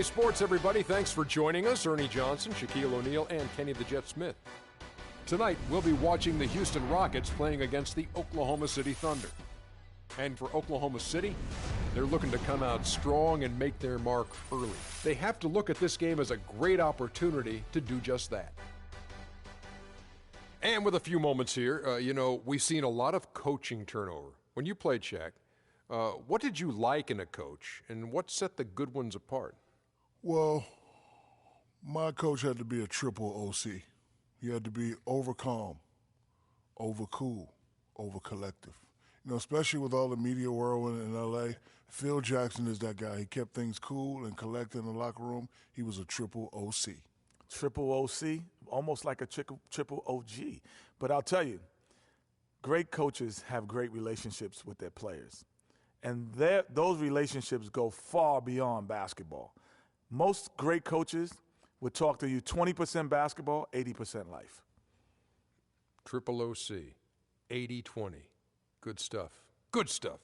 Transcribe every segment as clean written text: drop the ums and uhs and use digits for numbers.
2K Sports, everybody. Thanks for joining us. Ernie Johnson, Shaquille O'Neal, and Kenny the Jet Smith. Tonight, we'll be watching the Houston Rockets playing against the Oklahoma City Thunder. And for Oklahoma City, they're looking to come out strong and make their mark early. They have to look at this game as a great opportunity to do just that. And with a few moments here, we've seen a lot of coaching turnover. When you played, Shaq, what did you like in a coach, and what set the good ones apart? Well, my coach had to be a triple OC. He had to be over calm, over cool, over collective. Especially with all the media whirlwind in L.A., Phil Jackson is that guy. He kept things cool and collected in the locker room. He was a triple OC. Triple OC, almost like a triple OG. But I'll tell you, great coaches have great relationships with their players. And those relationships go far beyond basketball. Most great coaches would talk to you 20% basketball, 80% life. Triple OC, 80-20. Good stuff. Good stuff.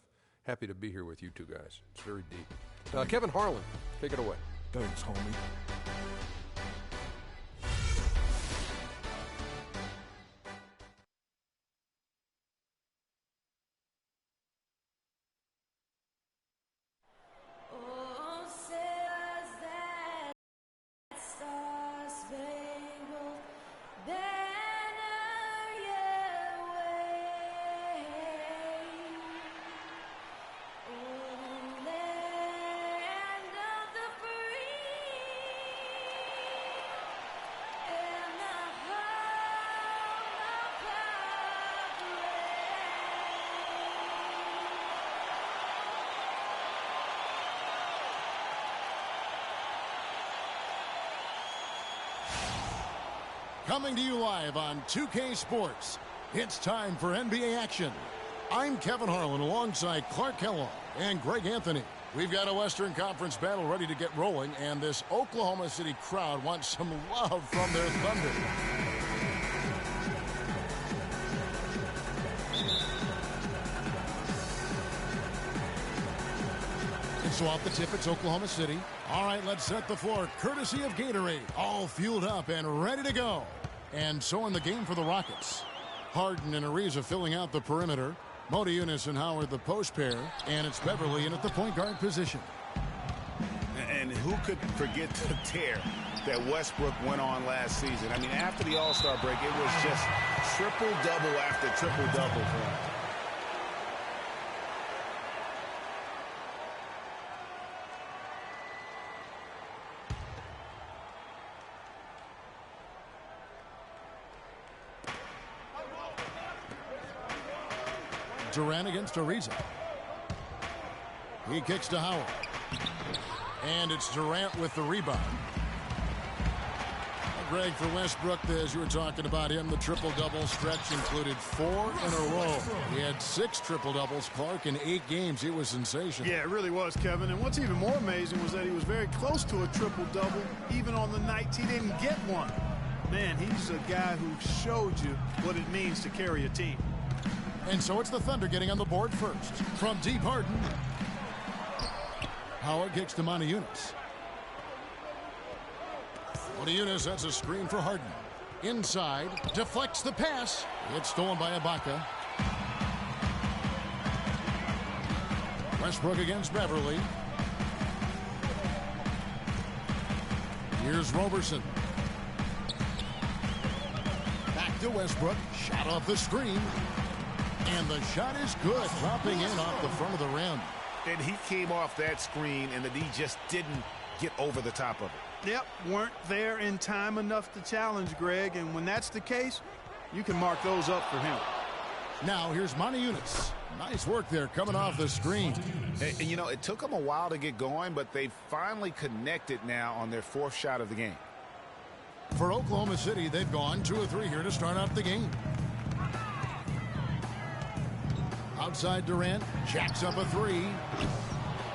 Happy to be here with you two guys. It's very deep. Kevin Harlan, take it away. Thanks, homie. Coming to you live on 2K Sports, it's time for NBA action. I'm Kevin Harlan alongside Clark Kellogg and Greg Anthony. We've got a Western Conference battle ready to get rolling, and this Oklahoma City crowd wants some love from their Thunder. And so off the tip, it's Oklahoma City. All right, let's set the floor, courtesy of Gatorade. All fueled up and ready to go. And so in the game for the Rockets. Harden and Ariza filling out the perimeter. Modiunas and Howard the post pair. And it's Beverly in at the point guard position. And who could forget the tear that Westbrook went on last season? I mean, after the All-Star break, it was just triple-double after triple-double for him. Durant against Ariza. He kicks to Howard. And it's Durant with the rebound. Greg, for Westbrook, as you were talking about him, the triple-double stretch included 4 in a row. He had 6 triple-doubles, Clark, in 8 games. He was sensational. Yeah, it really was, Kevin. And what's even more amazing was that he was very close to a triple-double, even on the nights he didn't get one. Man, he's a guy who showed you what it means to carry a team. And so it's the Thunder getting on the board first. From deep, Harden. Howard kicks to Modiunas. Modiunas, that's a screen for Harden. Inside, deflects the pass. It's stolen by Ibaka. Westbrook against Beverly. Here's Roberson. Back to Westbrook. Shot off the screen. And the shot is good, dropping in off the front of the rim. And he came off that screen, and he just didn't get over the top of it. Yep, weren't there in time enough to challenge, Greg. And when that's the case, you can mark those up for him. Now here's Modiunas. Nice work there coming off the screen. And, it took them a while to get going, but they finally connected now on their 4th shot of the game. For Oklahoma City, they've gone 2 of 3 here to start out the game. Outside Durant, jacks up a 3.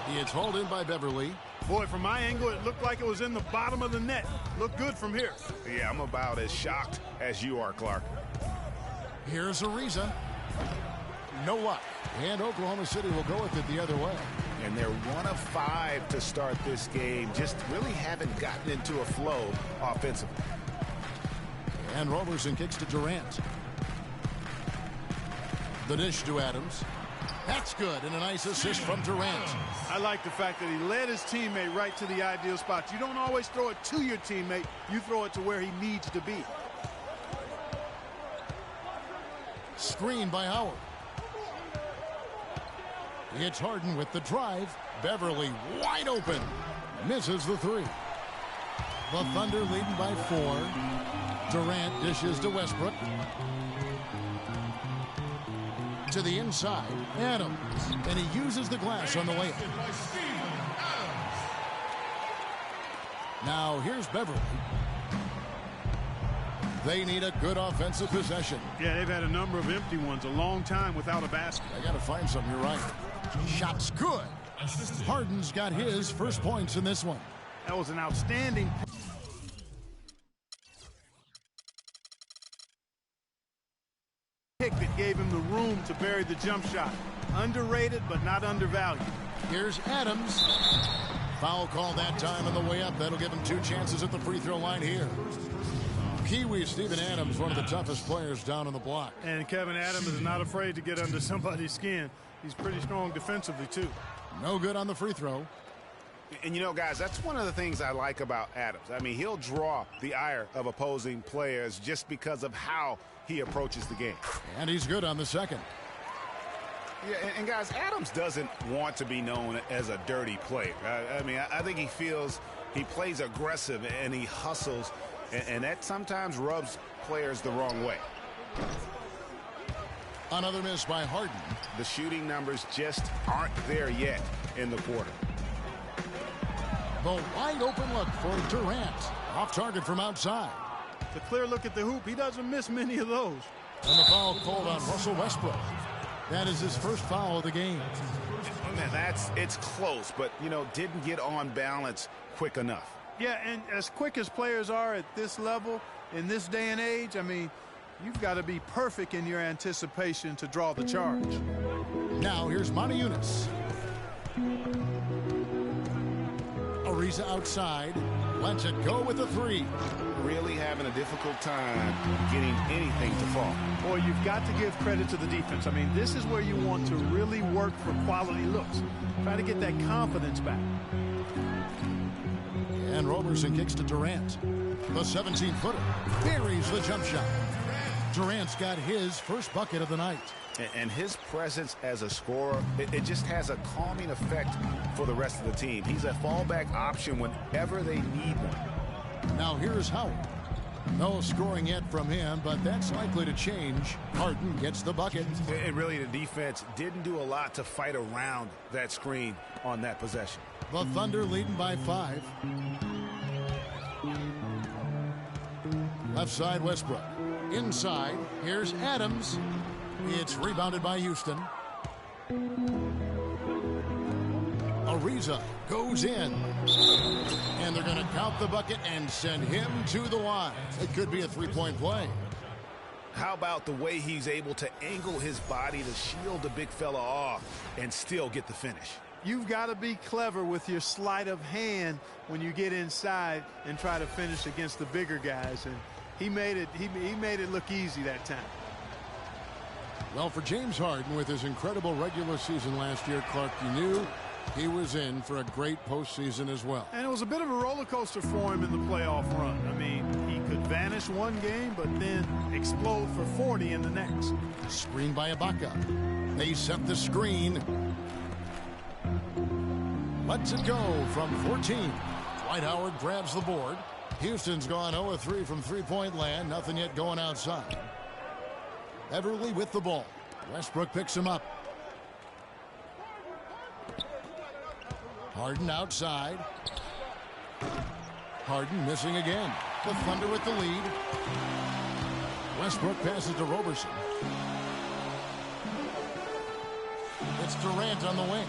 He is hauled in by Beverly. Boy, from my angle, it looked like it was in the bottom of the net. Looked good from here. Yeah, I'm about as shocked as you are, Clark. Here's Ariza. No luck. And Oklahoma City will go with it the other way. and they're 1 of 5 to start this game. Just really haven't gotten into a flow offensively. And Roberson kicks to Durant. The dish to Adams. That's good, and a nice assist from Durant. I like the fact that he led his teammate right to the ideal spot. You don't always throw it to your teammate. You throw it to where he needs to be. Screen by Howard. It's Harden with the drive. Beverly wide open. Misses the three. The Thunder leading by 4. Durant dishes to Westbrook. To the inside. Adams. And he uses the glass on the layup. Now here's Beverly. They need a good offensive possession. Yeah, they've had a number of empty ones, a long time without a basket. I got to find something. You're right. Shot's good. Harden's got his first points in this one. That was an outstanding pick that gave him the room to bury the jump shot. Underrated, but not undervalued. Here's Adams. Foul call that time on the way up. That'll give him 2 chances at the free throw line here. Kiwi Steven Adams, one of the toughest players down on the block. And Kevin Adams is not afraid to get under somebody's skin. He's pretty strong defensively, too. No good on the free throw. And, you know, guys, that's one of the things I like about Adams. I mean, he'll draw the ire of opposing players just because of how he approaches the game. And he's good on the second. Yeah, and guys, Adams doesn't want to be known as a dirty player. I mean, I think he feels he plays aggressive and he hustles, and that sometimes rubs players the wrong way. Another miss by Harden. The shooting numbers just aren't there yet in the quarter. The wide open look for Durant. Off target from outside. The clear look at the hoop. He doesn't miss many of those. And the foul called on Russell Westbrook. That is his first foul of the game. Man, it's close, but, you know, didn't get on balance quick enough. Yeah, and as quick as players are at this level, in this day and age, I mean, you've got to be perfect in your anticipation to draw the charge. Now here's Monty Eunice. Ariza outside. Lets it go with the three. Really having a difficult time getting anything to fall. Boy, you've got to give credit to the defense. I mean, this is where you want to really work for quality looks. Try to get that confidence back. And Roberson kicks to Durant. The 17-footer buries the jump shot. Durant's got his first bucket of the night. And his presence as a scorer, it just has a calming effect for the rest of the team. He's a fallback option whenever they need one. Now here's Howard. No scoring yet from him, but that's likely to change. Harden gets the bucket. And really, the defense didn't do a lot to fight around that screen on that possession. The Thunder leading by 5. Left side, Westbrook. Inside, here's Adams. It's rebounded by Houston. Ariza goes in. And they're going to count the bucket and send him to the line. It could be a three-point play. How about the way he's able to angle his body to shield the big fella off and still get the finish? You've got to be clever with your sleight of hand when you get inside and try to finish against the bigger guys. And he made it look easy that time. Well, for James Harden, with his incredible regular season last year, Clark, you knew he was in for a great postseason as well. And it was a bit of a roller coaster for him in the playoff run. I mean, he could vanish one game, but then explode for 40 in the next. Screen by Ibaka. They set the screen. Lets it go from 14. Dwight Howard grabs the board. Houston's gone 0-3 from three-point land. Nothing yet going outside. Beverly with the ball. Westbrook picks him up. Harden outside. Harden missing again. The Thunder with the lead. Westbrook passes to Roberson. It's Durant on the wing.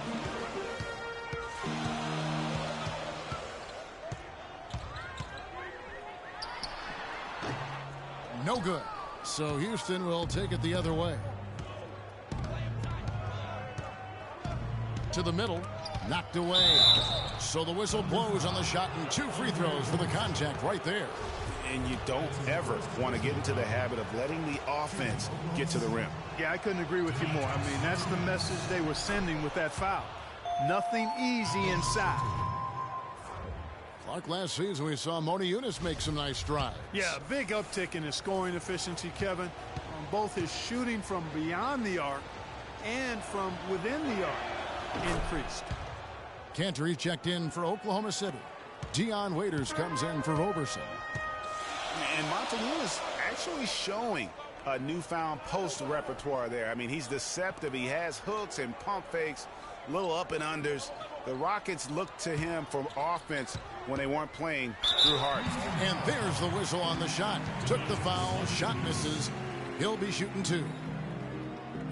No good. So Houston will take it the other way. To the middle. Knocked away. So the whistle blows on the shot and 2 free throws for the contact right there. And you don't ever want to get into the habit of letting the offense get to the rim. Yeah, I couldn't agree with you more. I mean, that's the message they were sending with that foul. Nothing easy inside. Clark, last season we saw Moni Eunice make some nice strides. Yeah, big uptick in his scoring efficiency, Kevin, on both his shooting from beyond the arc and from within the arc increased. Cantor checked in for Oklahoma City. Dion Waiters comes in for Roberson. And Montaluna is actually showing a newfound post repertoire there. I mean, he's deceptive. He has hooks and pump fakes, little up and unders. The Rockets looked to him for offense when they weren't playing Drew Hart. And there's the whistle on the shot. Took the foul. Shot misses. He'll be shooting 2.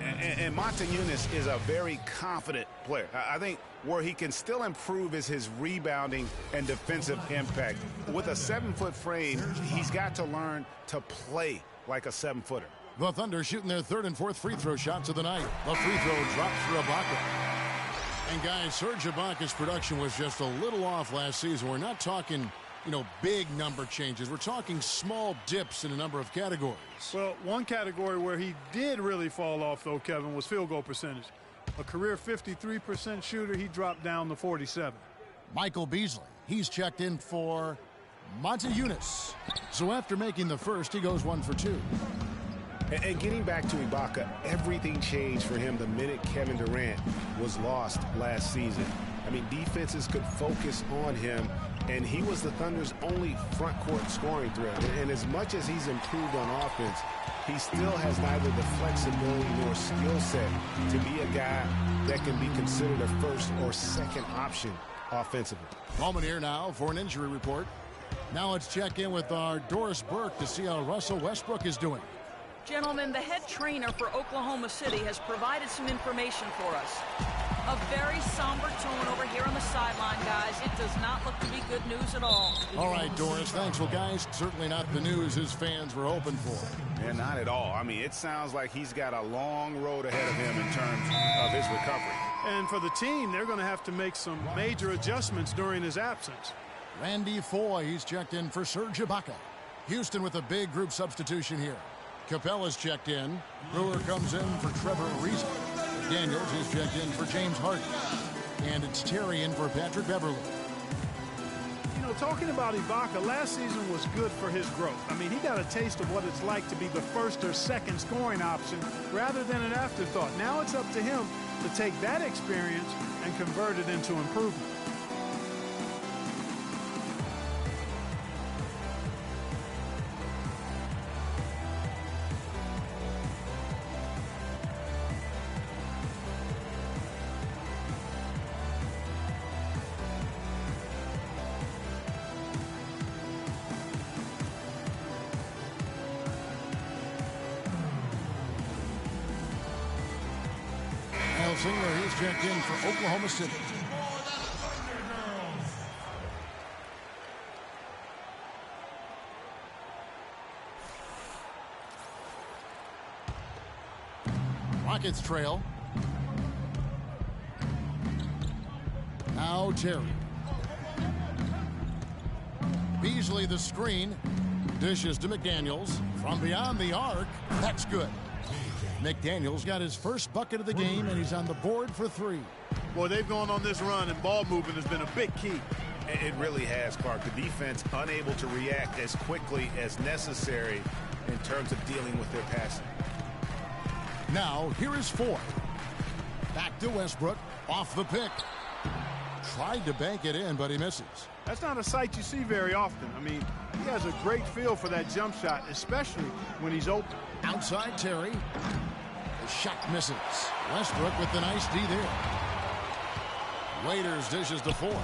And Montaluna is a very confident player. I think where he can still improve is his rebounding and defensive impact. With a 7-foot frame, he's got to learn to play like a 7-footer. The Thunder shooting their 3rd and 4th free throw shots of the night. The free throw drops for Ibaka. And guys, Serge Ibaka's production was just a little off last season. We're not talking, big number changes. We're talking small dips in a number of categories. Well, one category where he did really fall off, though, Kevin, was field goal percentage. A career 53% shooter, he dropped down to 47. Michael Beasley, he's checked in for Monta Eunice. So after making the first, he goes 1 for 2. And getting back to Ibaka, everything changed for him the minute Kevin Durant was lost last season. I mean, defenses could focus on him, and he was the Thunder's only front court scoring threat. And as much as he's improved on offense, he still has neither the flexibility nor skill set to be a guy that can be considered a first or second option offensively. Moment here now for an injury report. Now let's check in with our Doris Burke to see how Russell Westbrook is doing. Gentlemen, the head trainer for Oklahoma City has provided some information for us. A very somber tone over here on the sideline, guys. It does not look to be good news at all. All right, Doris, thanks. Well, guys, certainly not the news his fans were hoping for. Yeah, not at all. I mean, it sounds like he's got a long road ahead of him in terms of his recovery. And for the team, they're going to have to make some major adjustments during his absence. Randy Foy, he's checked in for Serge Ibaka. Houston with a big group substitution here. Capella's checked in. Brewer comes in for Trevor Ariza. Daniels is checked in for James Harden. And it's Terry in for Patrick Beverly. You know, talking about Ibaka, last season was good for his growth. I mean, he got a taste of what it's like to be the first or second scoring option rather than an afterthought. Now it's up to him to take that experience and convert it into improvement. Singler, he's checked in for Oklahoma City. Rockets trail. Now Terry. Beasley the screen. Dishes to McDaniels. From beyond the arc. That's good. McDaniels got his first bucket of the game, and he's on the board for 3. Boy, they've gone on this run, and ball movement has been a big key. It really has, Clark. The defense unable to react as quickly as necessary in terms of dealing with their passing. Now, here is Foy. Back to Westbrook. Off the pick. Tried to bank it in, but he misses. That's not a sight you see very often. I mean, he has a great feel for that jump shot, especially when he's open. Outside Terry. The shot misses. Westbrook with the nice D there. Waiters dishes to Foy.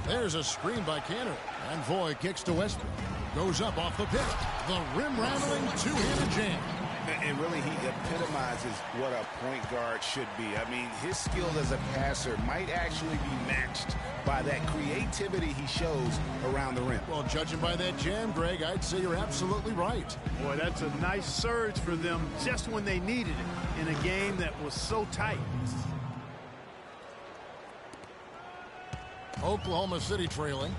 There's a screen by Cantor. And Foy kicks to Westbrook. Goes up off the pick. The rim-rattling two-handed jam. And really, he epitomizes what a point guard should be. I mean, his skill as a passer might actually be matched by that creativity he shows around the rim. Well, judging by that jam, Greg, I'd say you're absolutely right. Boy, that's a nice surge for them just when they needed it in a game that was so tight. Oklahoma City trailing.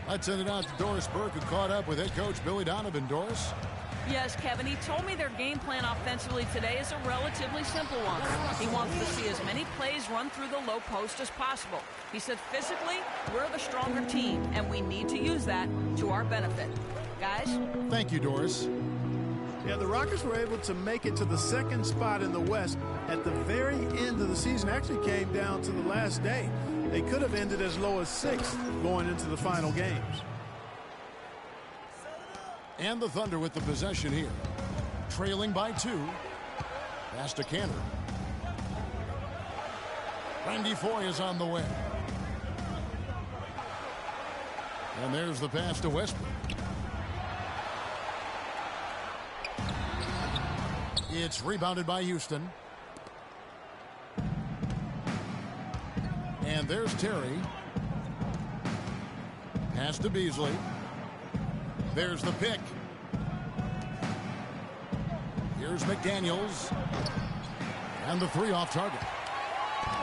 Let's send it out to Doris Burke, who caught up with head coach Billy Donovan. Doris? Yes, Kevin, he told me their game plan offensively today is a relatively simple one. He wants to see as many plays run through the low post as possible. He said physically, we're the stronger team, and we need to use that to our benefit. Guys? Thank you, Doris. Yeah, the Rockets were able to make it to the second spot in the West at the very end of the season. Actually came down to the last day. They could have ended as low as 6th going into the final games. And the Thunder with the possession here. Trailing by 2. Pass to Cantor. Randy Foye is on the way. And there's the pass to Westbrook. It's rebounded by Houston. And there's Terry. Pass to Beasley. There's the pick. Here's McDaniels. And the 3 off target.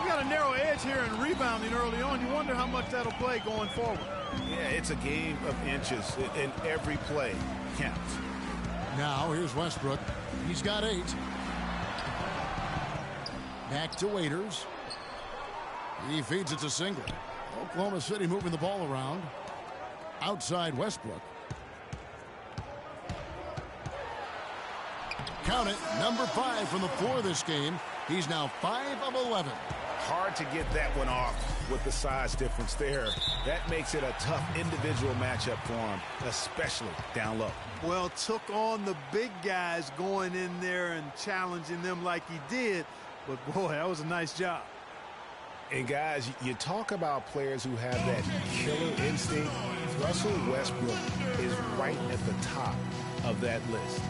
We got a narrow edge here in rebounding early on. You wonder how much that'll play going forward. Yeah, it's a game of inches, and every play counts. Now here's Westbrook. He's got 8. Back to Waiters. He feeds it to Single. Oklahoma City moving the ball around. Outside Westbrook. Count it, number 5 from the floor this game. He's now 5 of 11. Hard to get that one off with the size difference there. That makes it a tough individual matchup for him, especially down low. Well, took on the big guys going in there and challenging them like he did. But, boy, that was a nice job. And, guys, you talk about players who have that killer instinct. Russell Westbrook is right at the top of that list.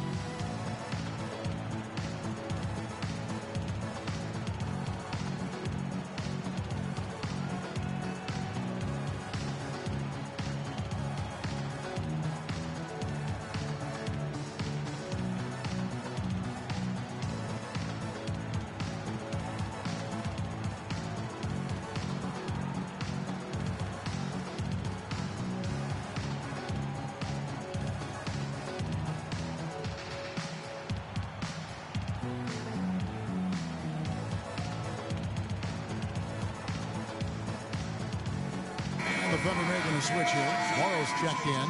The Thunder making a switch here. Morrow's checked in.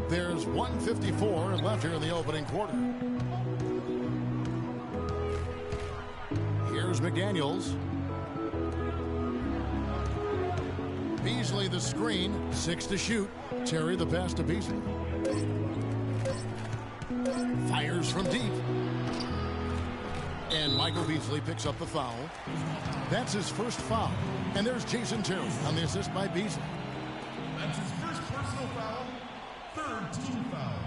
There's 1:54 left here in the opening quarter. Here's McDaniels. Beasley the screen, 6 to shoot. Terry the pass to Beasley. Fires from deep. And Michael Beasley picks up the foul. That's his first foul. And there's Jason Terry on the assist by Beasley. That's his first personal foul, 3rd team foul.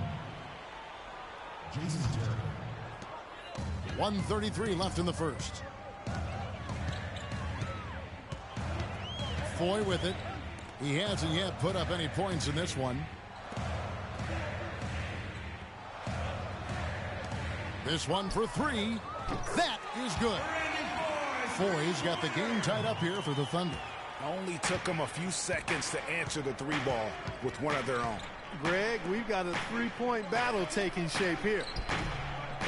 Jason Terry. 1:33 left in the first. Foye with it. He hasn't yet put up any points in this one. This one for 3. That is good. Foye's got the game tied up here for the Thunder. Only took them a few seconds to answer the 3 ball with one of their own. Greg, we've got a 3-point battle taking shape here.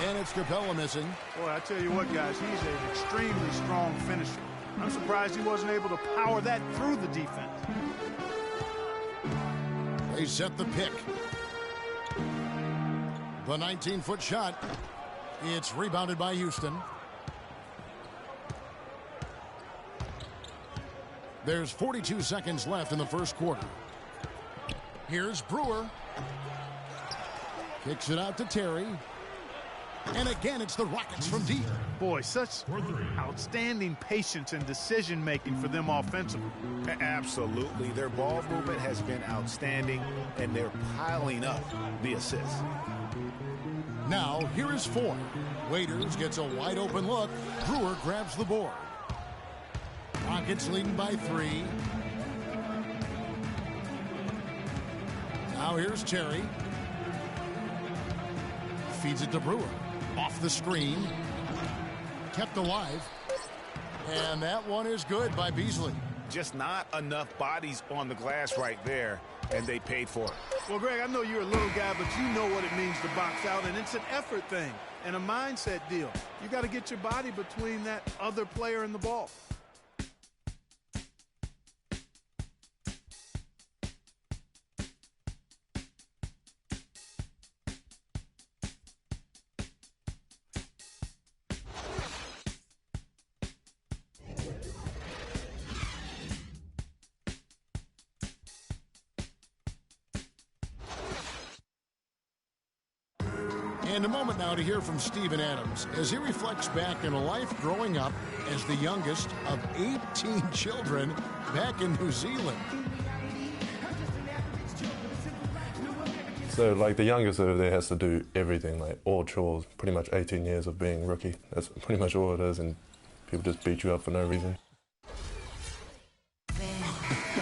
And it's Capella missing. Boy, I tell you what, guys, he's an extremely strong finisher. I'm surprised he wasn't able to power that through the defense. They set the pick. The 19-foot shot. It's rebounded by Houston. There's 42 seconds left in the first quarter. Here's Brewer. Kicks it out to Terry. And again, it's the Rockets from deep. Boy, such outstanding patience and decision-making for them offensively. Absolutely. Their ball movement has been outstanding, and they're piling up the assists. Now, here is Ford. Waiters gets a wide-open look. Brewer grabs the board. Rockets leading by 3. Now here's Terry. Feeds it to Brewer. Off the screen. Kept alive. And that one is good by Beasley. Just not enough bodies on the glass right there, and they paid for it. Well, Greg, I know you're a little guy, but you know what it means to box out, and it's an effort thing and a mindset deal. You got to get your body between that other player and the ball. And a moment now to hear from Steven Adams as he reflects back on a life growing up as the youngest of 18 children back in New Zealand. So, like, the youngest over there has to do everything, like all chores, pretty much 18 years of being rookie. That's pretty much all it is, and people just beat you up for no reason.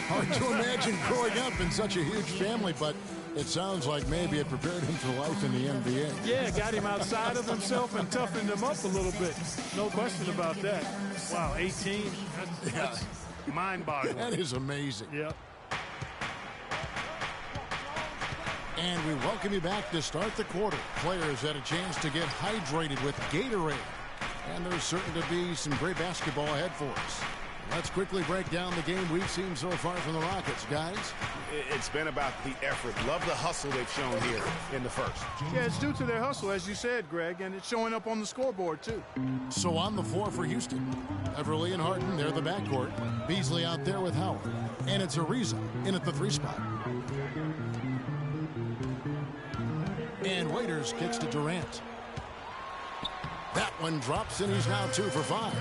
Hard to imagine growing up in such a huge family, but it sounds like maybe it prepared him for life in the NBA. Yeah, got him outside of himself and toughened him up a little bit. No question about that. Wow, 18, that's mind-boggling. That is amazing. Yep. And we welcome you back to start the quarter. Players had a chance to get hydrated with Gatorade. And there's certain to be some great basketball ahead for us. Let's quickly break down the game we've seen so far from the Rockets, guys. It's been about the effort. Love the hustle they've shown here in the first. Yeah, it's due to their hustle, as you said, Greg, and it's showing up on the scoreboard, too. So on the floor for Houston, Everly and Harden, they're the backcourt. Beasley out there with Howard. And it's Ariza in at the 3 spot. And Waiters kicks to Durant. That one drops, and he's now 2 for 5.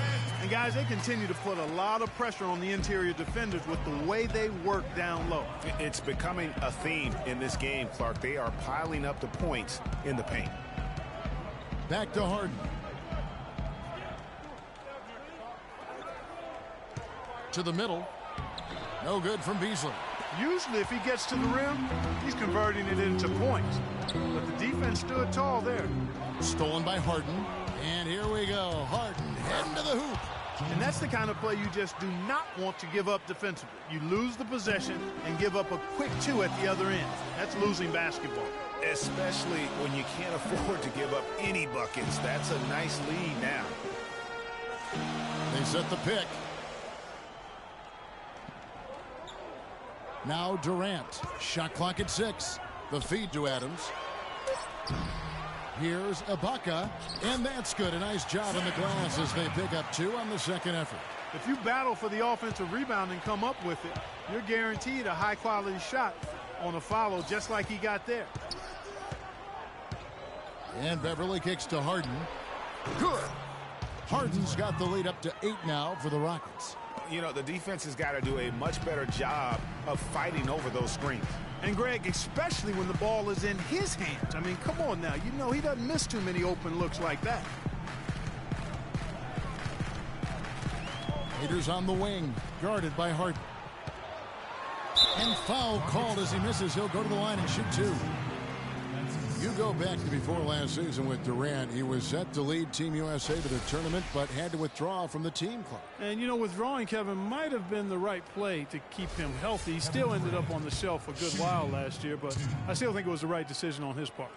And, guys, they continue to put a lot of pressure on the interior defenders with the way they work down low. It's becoming a theme in this game, Clark. They are piling up the points in the paint. Back to Harden. To the middle. No good from Beasley. Usually, if he gets to the rim, he's converting it into points. But the defense stood tall there. Stolen by Harden. And here we go. Harden heading to the hoop. And that's the kind of play you just do not want to give up defensively. You lose the possession and give up a quick 2 at the other end. That's losing basketball. Especially when you can't afford to give up any buckets. That's a nice lead now. They set the pick. Now Durant. Shot clock at 6. The feed to Adams. Here's Ibaka, and that's good. A nice job on the glass as they pick up 2 on the second effort. If you battle for the offensive rebound and come up with it, you're guaranteed a high-quality shot on a follow just like he got there. And Beverly kicks to Harden. Good. Harden's got the lead up to 8 now for the Rockets. You know, the defense has got to do a much better job of fighting over those screens. And, Greg, especially when the ball is in his hands. I mean, come on now. You know he doesn't miss too many open looks like that. Waiters on the wing, guarded by Harden. And foul called as he misses. He'll go to the line and shoot 2. You go back to before last season with Durant. He was set to lead Team USA to the tournament, but had to withdraw from the team club. And, you know, withdrawing, Kevin, might have been the right play to keep him healthy. He still ended up on the shelf a good while last year, but I still think it was the right decision on his part.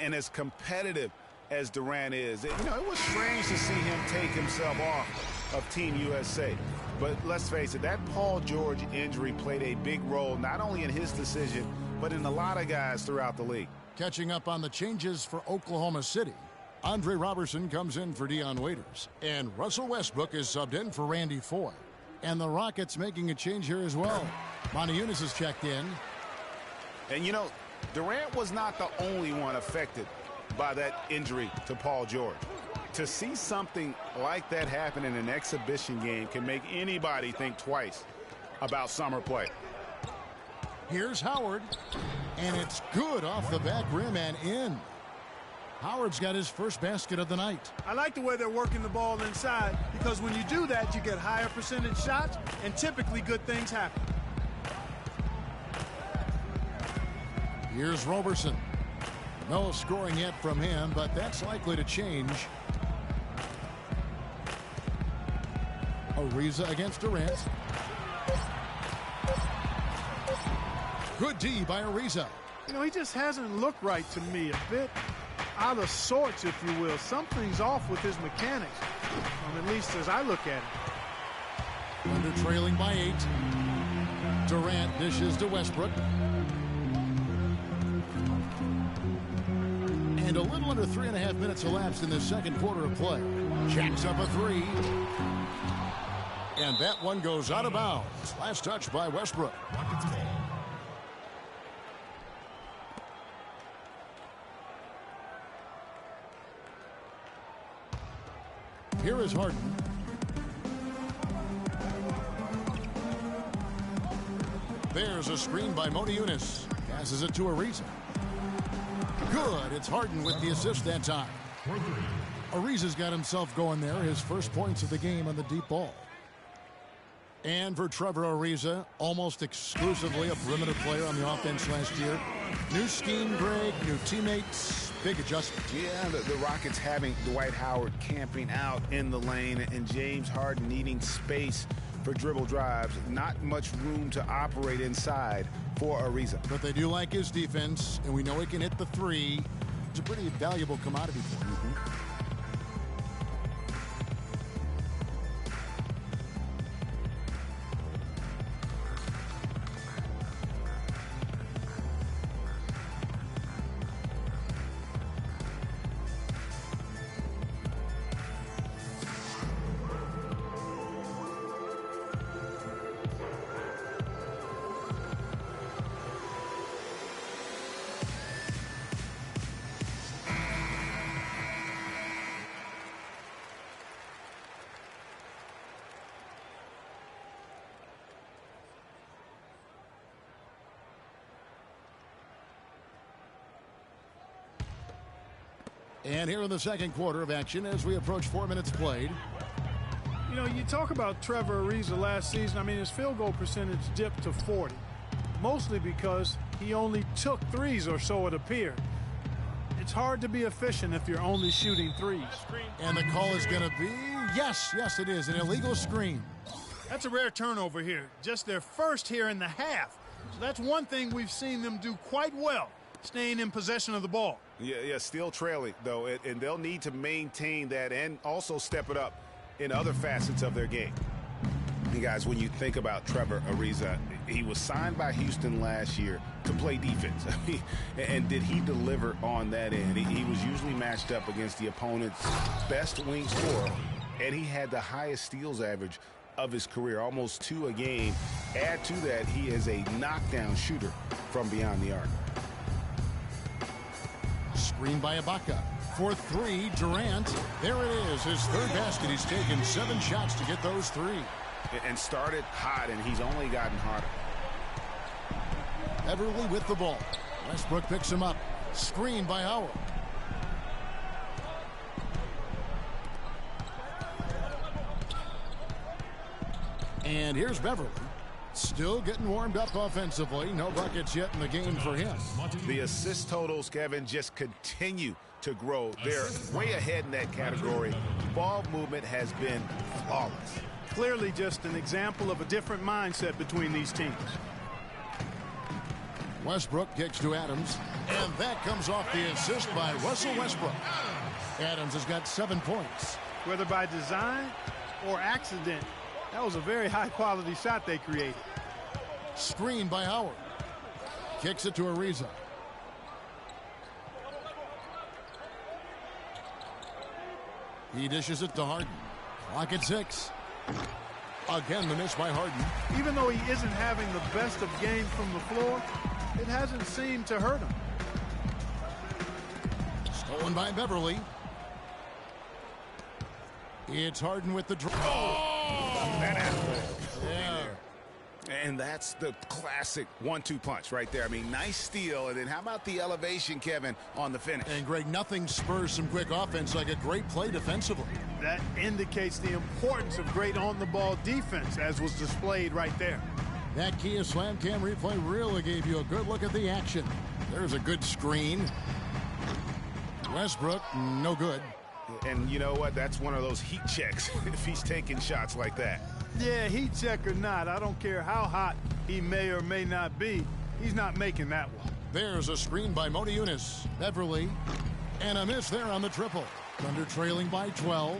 And as competitive as Durant is, you know, it was strange to see him take himself off of Team USA. But let's face it, that Paul George injury played a big role, not only in his decision, but in a lot of guys throughout the league. Catching up on the changes for Oklahoma City, Andre Robertson comes in for Dion Waiters, and Russell Westbrook is subbed in for Randy Foye. And the Rockets making a change here as well. Monty Eunice is checked in. And, you know, Durant was not the only one affected by that injury to Paul George. To see something like that happen in an exhibition game can make anybody think twice about summer play. Here's Howard, and it's good off the back rim and in. Howard's got his first basket of the night. I like the way they're working the ball inside, because when you do that, you get higher percentage shots, and typically good things happen. Here's Roberson. No scoring yet from him, but that's likely to change. Ariza against Durant. Good D by Ariza. You know, he just hasn't looked right to me. A bit out of sorts, if you will. Something's off with his mechanics, at least as I look at it. Thunder trailing by 8. Durant dishes to Westbrook. And a little under 3.5 minutes elapsed in the second quarter of play. Jacks up a 3. And that one goes out of bounds. Last touch by Westbrook. Here is Harden. There's a screen by Motiejunas. Passes it to Ariza. Good. It's Harden with the assist that time. Ariza's got himself going there. His first points of the game on the deep ball. And for Trevor Ariza, almost exclusively a perimeter player on the offense last year. New scheme, Greg, new teammates, big adjustment. Yeah, the Rockets having Dwight Howard camping out in the lane and James Harden needing space for dribble drives. Not much room to operate inside for Ariza. But they do like his defense, and we know he can hit the 3. It's a pretty valuable commodity for him. And here in the second quarter of action as we approach 4 minutes played. You know, you talk about Trevor Ariza last season. I mean, his field goal percentage dipped to 40, mostly because he only took threes, or so it appeared. It's hard to be efficient if you're only shooting threes. And the call is going to be, yes, it is, an illegal screen. That's a rare turnover here, just their first here in the half. So that's one thing we've seen them do quite well, staying in possession of the ball. Yeah, still trailing, though, and they'll need to maintain that and also step it up in other facets of their game. And guys, when you think about Trevor Ariza, he was signed by Houston last year to play defense. And did he deliver on that end? He was usually matched up against the opponent's best wing scorer, and he had the highest steals average of his career, almost 2 a game. Add to that, he is a knockdown shooter from beyond the arc. Screen by Ibaka. For 3, Durant. There it is, his third basket. He's taken 7 shots to get those 3. And started hot, and he's only gotten hotter. Everly with the ball. Westbrook picks him up. Screen by Howard. And here's Beverly. Still getting warmed up offensively. No buckets yet in the game for him. The assist totals, Kevin, just continue to grow. They're way ahead in that category. Ball movement has been flawless. Clearly just an example of a different mindset between these teams. Westbrook kicks to Adams. And that comes off the assist by Russell Westbrook. Adams has got 7 points. Whether by design or accident, that was a very high-quality shot they created. Screen by Howard. Kicks it to Ariza. He dishes it to Harden. Clock at 6. Again, the miss by Harden. Even though he isn't having the best of games from the floor, it hasn't seemed to hurt him. Stolen by Beverly. It's Harden with the draw. Oh, that happened. Yeah. And that's the classic 1-2 punch right there. I mean, nice steal. And then how about the elevation, Kevin, on the finish? And, Greg, nothing spurs some quick offense like a great play defensively. That indicates the importance of great on-the-ball defense, as was displayed right there. That Kia Slam Cam replay really gave you a good look at the action. There's a good screen. Westbrook, no good. And you know what? That's one of those heat checks if he's taking shots like that. Yeah, heat check or not, I don't care how hot he may or may not be, he's not making that one. There's a screen by Modi Yunus. Beverly. And a miss there on the triple. Thunder trailing by 12.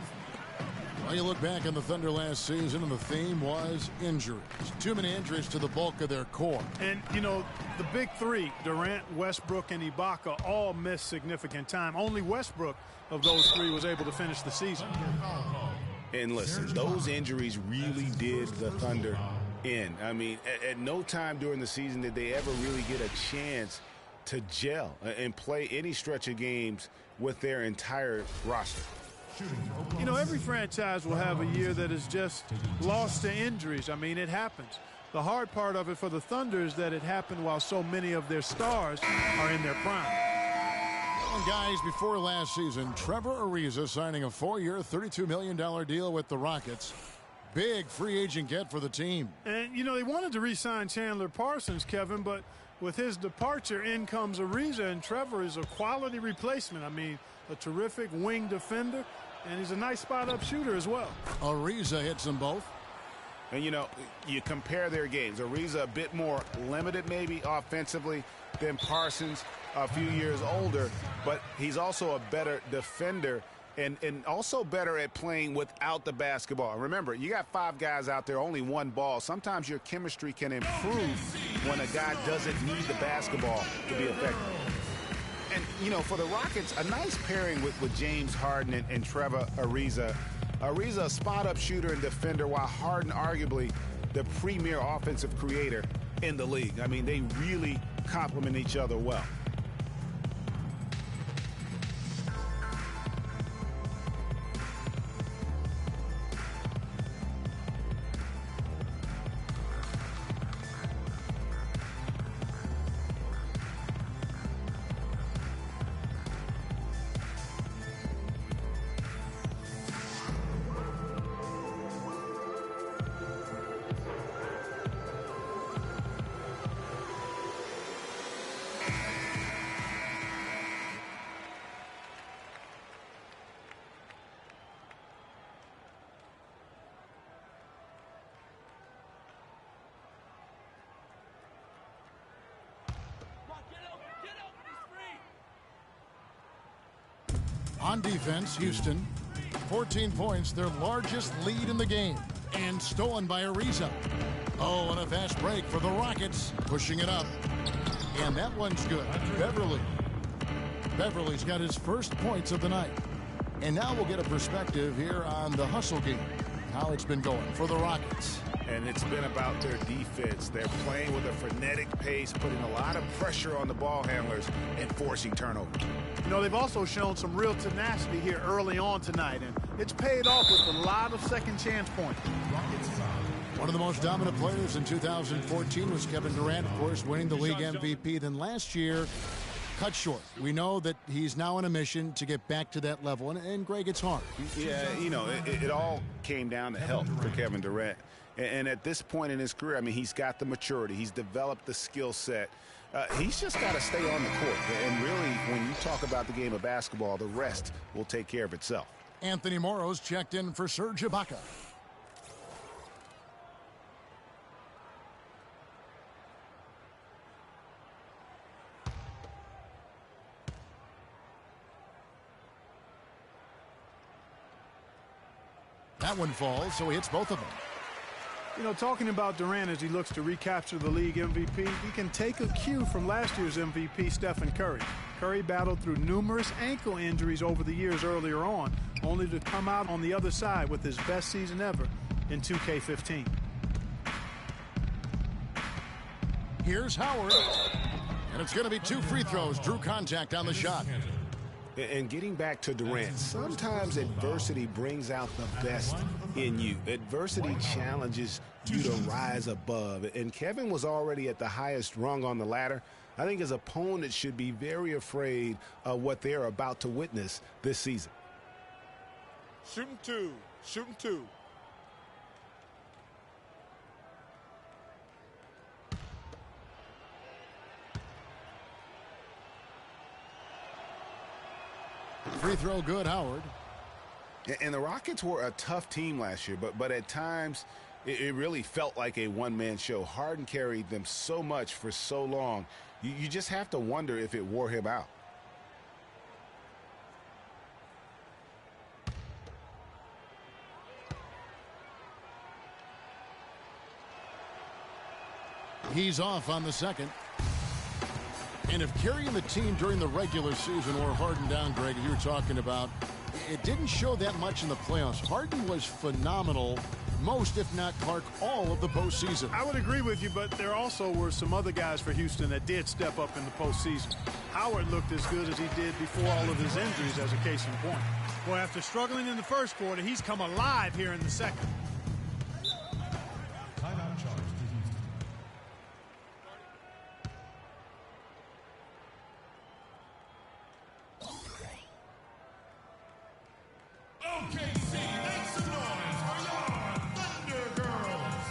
Well, you look back on the Thunder last season, and the theme was injuries. Too many injuries to the bulk of their core. And, you know, the big three, Durant, Westbrook, and Ibaka, all missed significant time. Only Westbrook of those three was able to finish the season. And listen, those injuries really did the Thunder in. I mean, at no time during the season did they ever really get a chance to gel and play any stretch of games with their entire roster. You know, every franchise will have a year that is just lost to injuries. I mean, it happens. The hard part of it for the Thunder is that it happened while so many of their stars are in their prime. And guys, before last season, Trevor Ariza signing a 4-year, $32 million deal with the Rockets. Big free agent get for the team. And, you know, they wanted to re-sign Chandler Parsons, Kevin, but with his departure, in comes Ariza, and Trevor is a quality replacement. I mean, a terrific wing defender, and he's a nice spot-up shooter as well. Ariza hits them both. And, you know, you compare their games. Ariza a bit more limited maybe offensively than Parsons, a few years older, but he's also a better defender and also better at playing without the basketball. Remember, you got 5 guys out there, only 1 ball. Sometimes your chemistry can improve when a guy doesn't need the basketball to be effective. And, you know, for the Rockets, a nice pairing with James Harden and Trevor Ariza. Ariza, a spot-up shooter and defender, while Harden arguably the premier offensive creator in the league. I mean, they really complement each other well. On defense, Houston, 14 points, their largest lead in the game, and stolen by Ariza. Oh, and a fast break for the Rockets, pushing it up. And that one's good. Beverly. Beverly's got his first points of the night. And now we'll get a perspective here on the hustle game, how it's been going for the Rockets. And it's been about their defense. They're playing with a frenetic pace, putting a lot of pressure on the ball handlers and forcing turnovers. You know, they've also shown some real tenacity here early on tonight, and it's paid off with a lot of second chance points. One of the most dominant players in 2014 was Kevin Durant, of course, winning the league MVP. Then last year, cut short. We know that he's now on a mission to get back to that level, and Greg, it's hard. Yeah, you know, it all came down to health for Kevin Durant. And at this point in his career, I mean, he's got the maturity. He's developed the skill set. He's just got to stay on the court. And really, when you talk about the game of basketball, the rest will take care of itself. Anthony Morrow's checked in for Serge Ibaka. That one falls, so he hits both of them. You know, talking about Durant as he looks to recapture the league MVP, he can take a cue from last year's MVP, Stephen Curry. Curry battled through numerous ankle injuries over the years earlier on, only to come out on the other side with his best season ever in 2K15. Here's Howard. And it's going to be 2 free throws. Drew contact on the shot. And getting back to Durant, sometimes adversity brings out the best in you. Adversity challenges you to rise above. And Kevin was already at the highest rung on the ladder. I think his opponent should be very afraid of what they're about to witness this season. Shooting two. Shooting two. Free throw good, Howard. And the Rockets were a tough team last year, but at times it really felt like a one-man show. Harden carried them so much for so long. You just have to wonder if it wore him out. He's off on the second. And if carrying the team during the regular season or Harden down, Greg, as you were talking about, it didn't show that much in the playoffs. Harden was phenomenal most, if not Clark, all of the postseason. I would agree with you, but there also were some other guys for Houston that did step up in the postseason. Howard looked as good as he did before all of his injuries, as a case in point. Boy, after struggling in the first quarter, he's come alive here in the second. Timeout charge to Houston. OKC, make some noise for your Thunder Girls.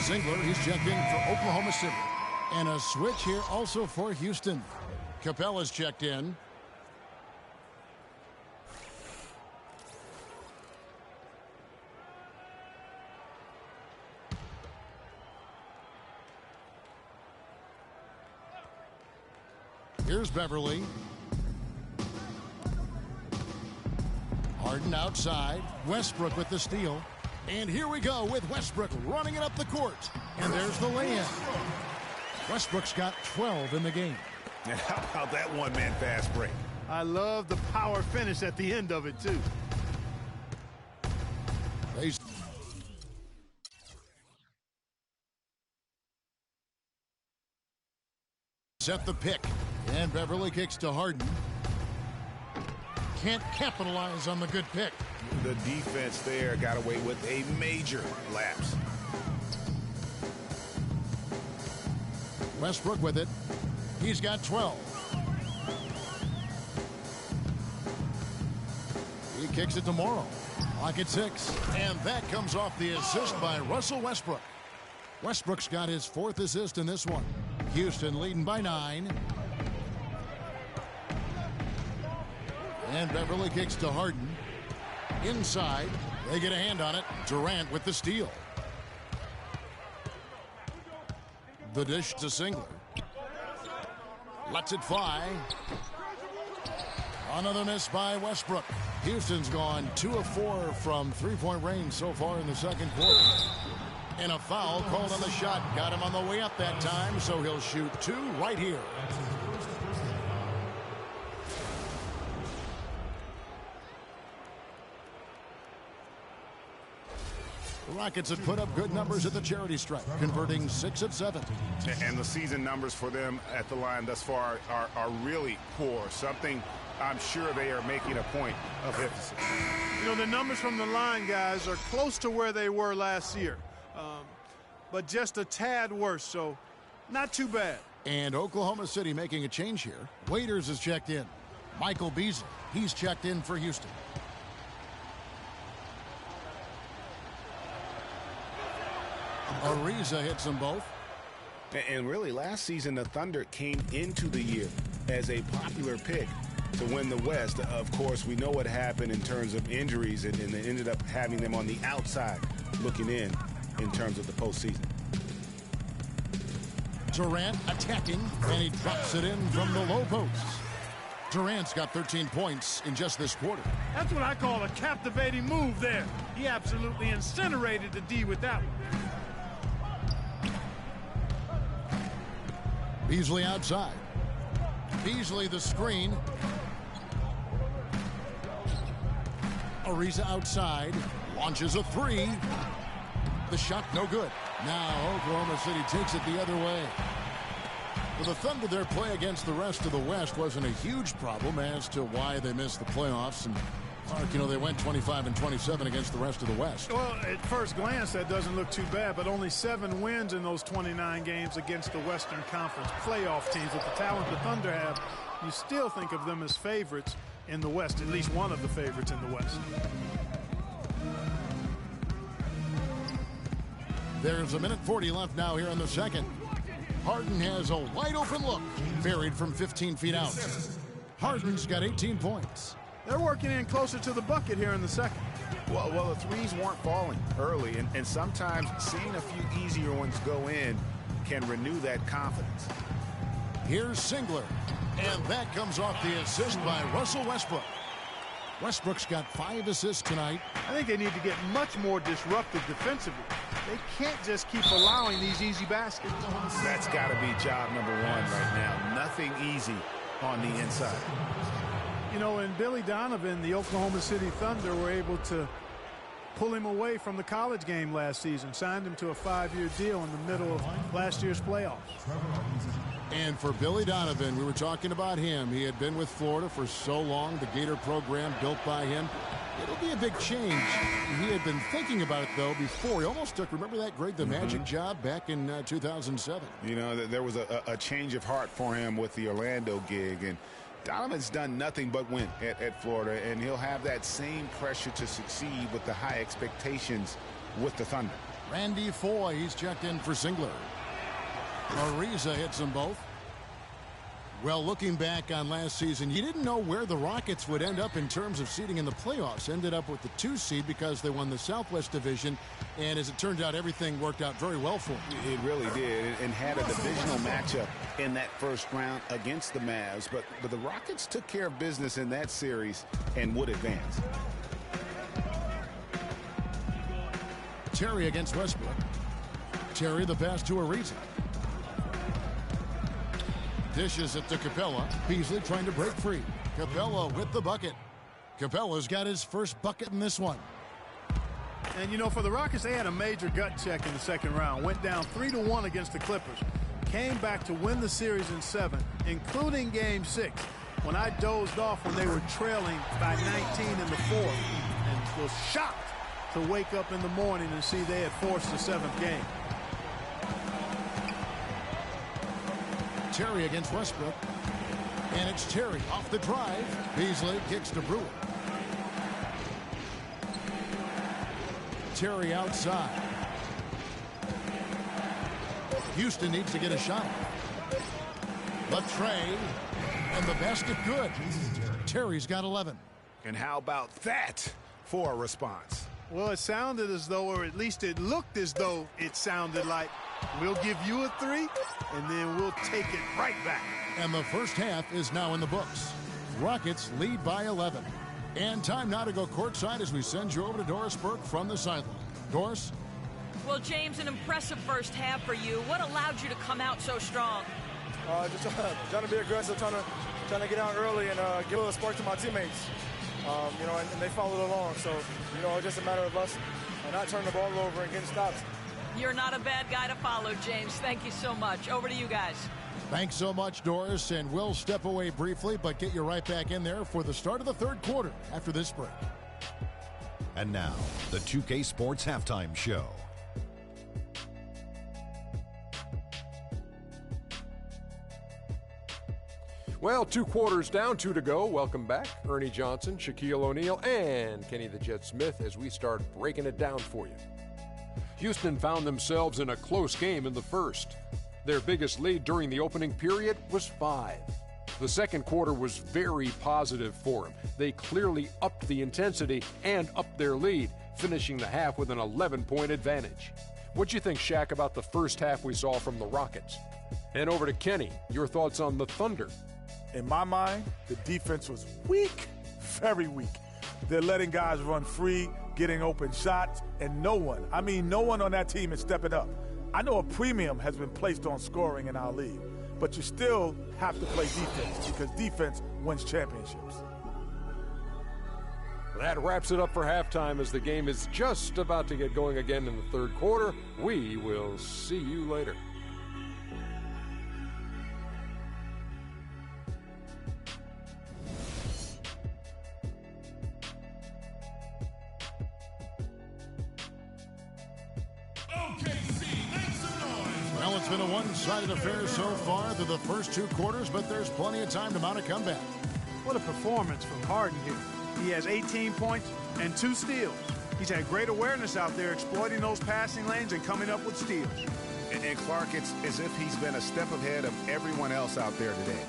Zingler, he's checked in for Oklahoma City. And a switch here also for Houston. Capella's checked in. Here's Beverly. Harden outside. Westbrook with the steal. And here we go with Westbrook running it up the court. And there's the lay-in. Westbrook's got 12 in the game. And how about that one-man fast break? I love the power finish at the end of it, too. They set the pick. And Beverly kicks to Harden. Can't capitalize on the good pick. The defense there got away with a major lapse. Westbrook with it. He's got 12. He kicks it to Morrow. Clock at 6. And that comes off the assist by Russell Westbrook. Westbrook's got his 4th assist in this one. Houston leading by 9. And Beverly kicks to Harden. Inside. They get a hand on it. Durant with the steal. The dish to Zingler. Lets it fly. Another miss by Westbrook. Houston's gone 2 of 4 from three-point range so far in the second quarter. And a foul called on the shot. Got him on the way up that time, so he'll shoot 2 right here. The Rockets have put up good numbers at the charity stripe, converting 6 of 7. And the season numbers for them at the line thus far are really poor. Something I'm sure they are making a point of emphasis. You know, the numbers from the line, guys, are close to where they were last year. But just a tad worse, so not too bad. And Oklahoma City making a change here. Waiters is checked in. Michael Beasley, he's checked in for Houston. Ariza hits them both. And really, last season, the Thunder came into the year as a popular pick to win the West. Of course, we know what happened in terms of injuries, and they ended up having them on the outside looking in terms of the postseason. Durant attacking, and he drops it in from the low post. Durant's got 13 points in just this quarter. That's what I call a captivating move there. He absolutely incinerated the D with that one. Beasley outside. Beasley the screen. Ariza outside. Launches a three. The shot no good. Now Oklahoma City takes it the other way. For the Thunder, their play against the rest of the West wasn't a huge problem as to why they missed the playoffs. And Clark, you know, they went 25-27 against the rest of the West. Well, at first glance, that doesn't look too bad, but only 7 wins in those 29 games against the Western Conference playoff teams. With the talent the Thunder have, you still think of them as favorites in the West, at least one of the favorites in the West. There's 1:40 left now here in the second. Harden has a wide open look, buried from 15 feet out. Harden's got 18 points. They're working in closer to the bucket here in the second. Well, the threes weren't falling early, and sometimes seeing a few easier ones go in can renew that confidence. Here's Singler, and that comes off the assist by Russell Westbrook. Westbrook's got 5 assists tonight. I think they need to get much more disruptive defensively. They can't just keep allowing these easy baskets. That's got to be job number 1 right now. Nothing easy on the inside. You know, and Billy Donovan, the Oklahoma City Thunder, were able to pull him away from the college game last season, signed him to a 5-year deal in the middle of last year's playoffs. And for Billy Donovan, we were talking about him. He had been with Florida for so long, the Gator program built by him. It'll be a big change. He had been thinking about it, though, before. He almost took, remember that Greg the Magic job back in 2007? You know, there was a change of heart for him with the Orlando gig, and Donovan's done nothing but win at Florida, and he'll have that same pressure to succeed with the high expectations with the Thunder. Randy Foye, he's checked in for Singler. Ariza hits them both. Well, looking back on last season, you didn't know where the Rockets would end up in terms of seeding in the playoffs. Ended up with the 2 seed because they won the Southwest Division, and as it turned out, everything worked out very well for them. It really did, and had a divisional matchup in that first round against the Mavs, but the Rockets took care of business in that series and would advance. Terry against Westbrook. Terry the pass to Ariza. Dishes it to Capella. Beasley trying to break free. Capella with the bucket. Capella's got his first bucket in this one. And, you know, for the Rockets, they had a major gut check in the second round. Went down 3-1 against the Clippers. Came back to win the series in 7, including Game 6, when I dozed off when they were trailing by 19 in the 4th and was shocked to wake up in the morning and see they had forced the 7th game. Terry against Westbrook. And it's Terry off the drive. Beasley kicks to Brewer. Terry outside. Houston needs to get a shot. Latrey. And the basket good. Terry's got 11. And how about that for a response? Well, it sounded as though, or at least it looked as though it sounded like, we'll give you a 3, and then we'll take it right back. And the first half is now in the books. Rockets lead by 11. And time now to go courtside as we send you over to Doris Burke from the sideline. Doris? Well, James, an impressive first half for you. What allowed you to come out so strong? Just trying to be aggressive, trying to get out early and give a little spark to my teammates. You know, and they followed along. So, you know, it's just a matter of us not turning the ball over and getting stops. You're not a bad guy to follow, James. Thank you so much. Over to you guys. Thanks so much, Doris. And we'll step away briefly, but get you right back in there for the start of the third quarter after this break. And now, the 2K Sports Halftime Show. Well, 2 quarters down, 2 to go. Welcome back. Ernie Johnson, Shaquille O'Neal, and Kenny the Jet Smith as we start breaking it down for you. Houston found themselves in a close game in the first. Their biggest lead during the opening period was 5. The second quarter was very positive for him. They clearly upped the intensity and upped their lead, finishing the half with an 11-point advantage. What'd you think, Shaq, about the first half we saw from the Rockets? And over to Kenny, your thoughts on the Thunder. In my mind, the defense was weak, very weak. They're letting guys run free, getting open shots, and no one on that team is stepping up. I know a premium has been placed on scoring in our league, but you still have to play defense because defense wins championships. That wraps it up for halftime as the game is just about to get going again in the third quarter. We will see you later. Well, it's been a one-sided affair so far through the first two quarters, but there's plenty of time to mount a comeback. What a performance from Harden here. He has 18 points and 2 steals. He's had great awareness out there exploiting those passing lanes and coming up with steals. And Clark, it's as if he's been a step ahead of everyone else out there today.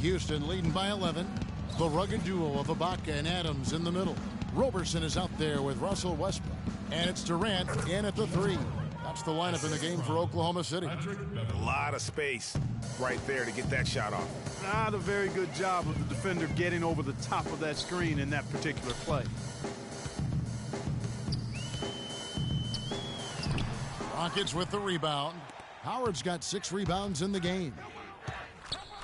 Houston leading by 11. The rugged duo of Ibaka and Adams in the middle. Roberson is out there with Russell Westbrook. And it's Durant in at the 3. That's the lineup in the game for Oklahoma City. A lot of space right there to get that shot off. Not a very good job of the defender getting over the top of that screen in that particular play. Rockets with the rebound. Howard's got 6 rebounds in the game.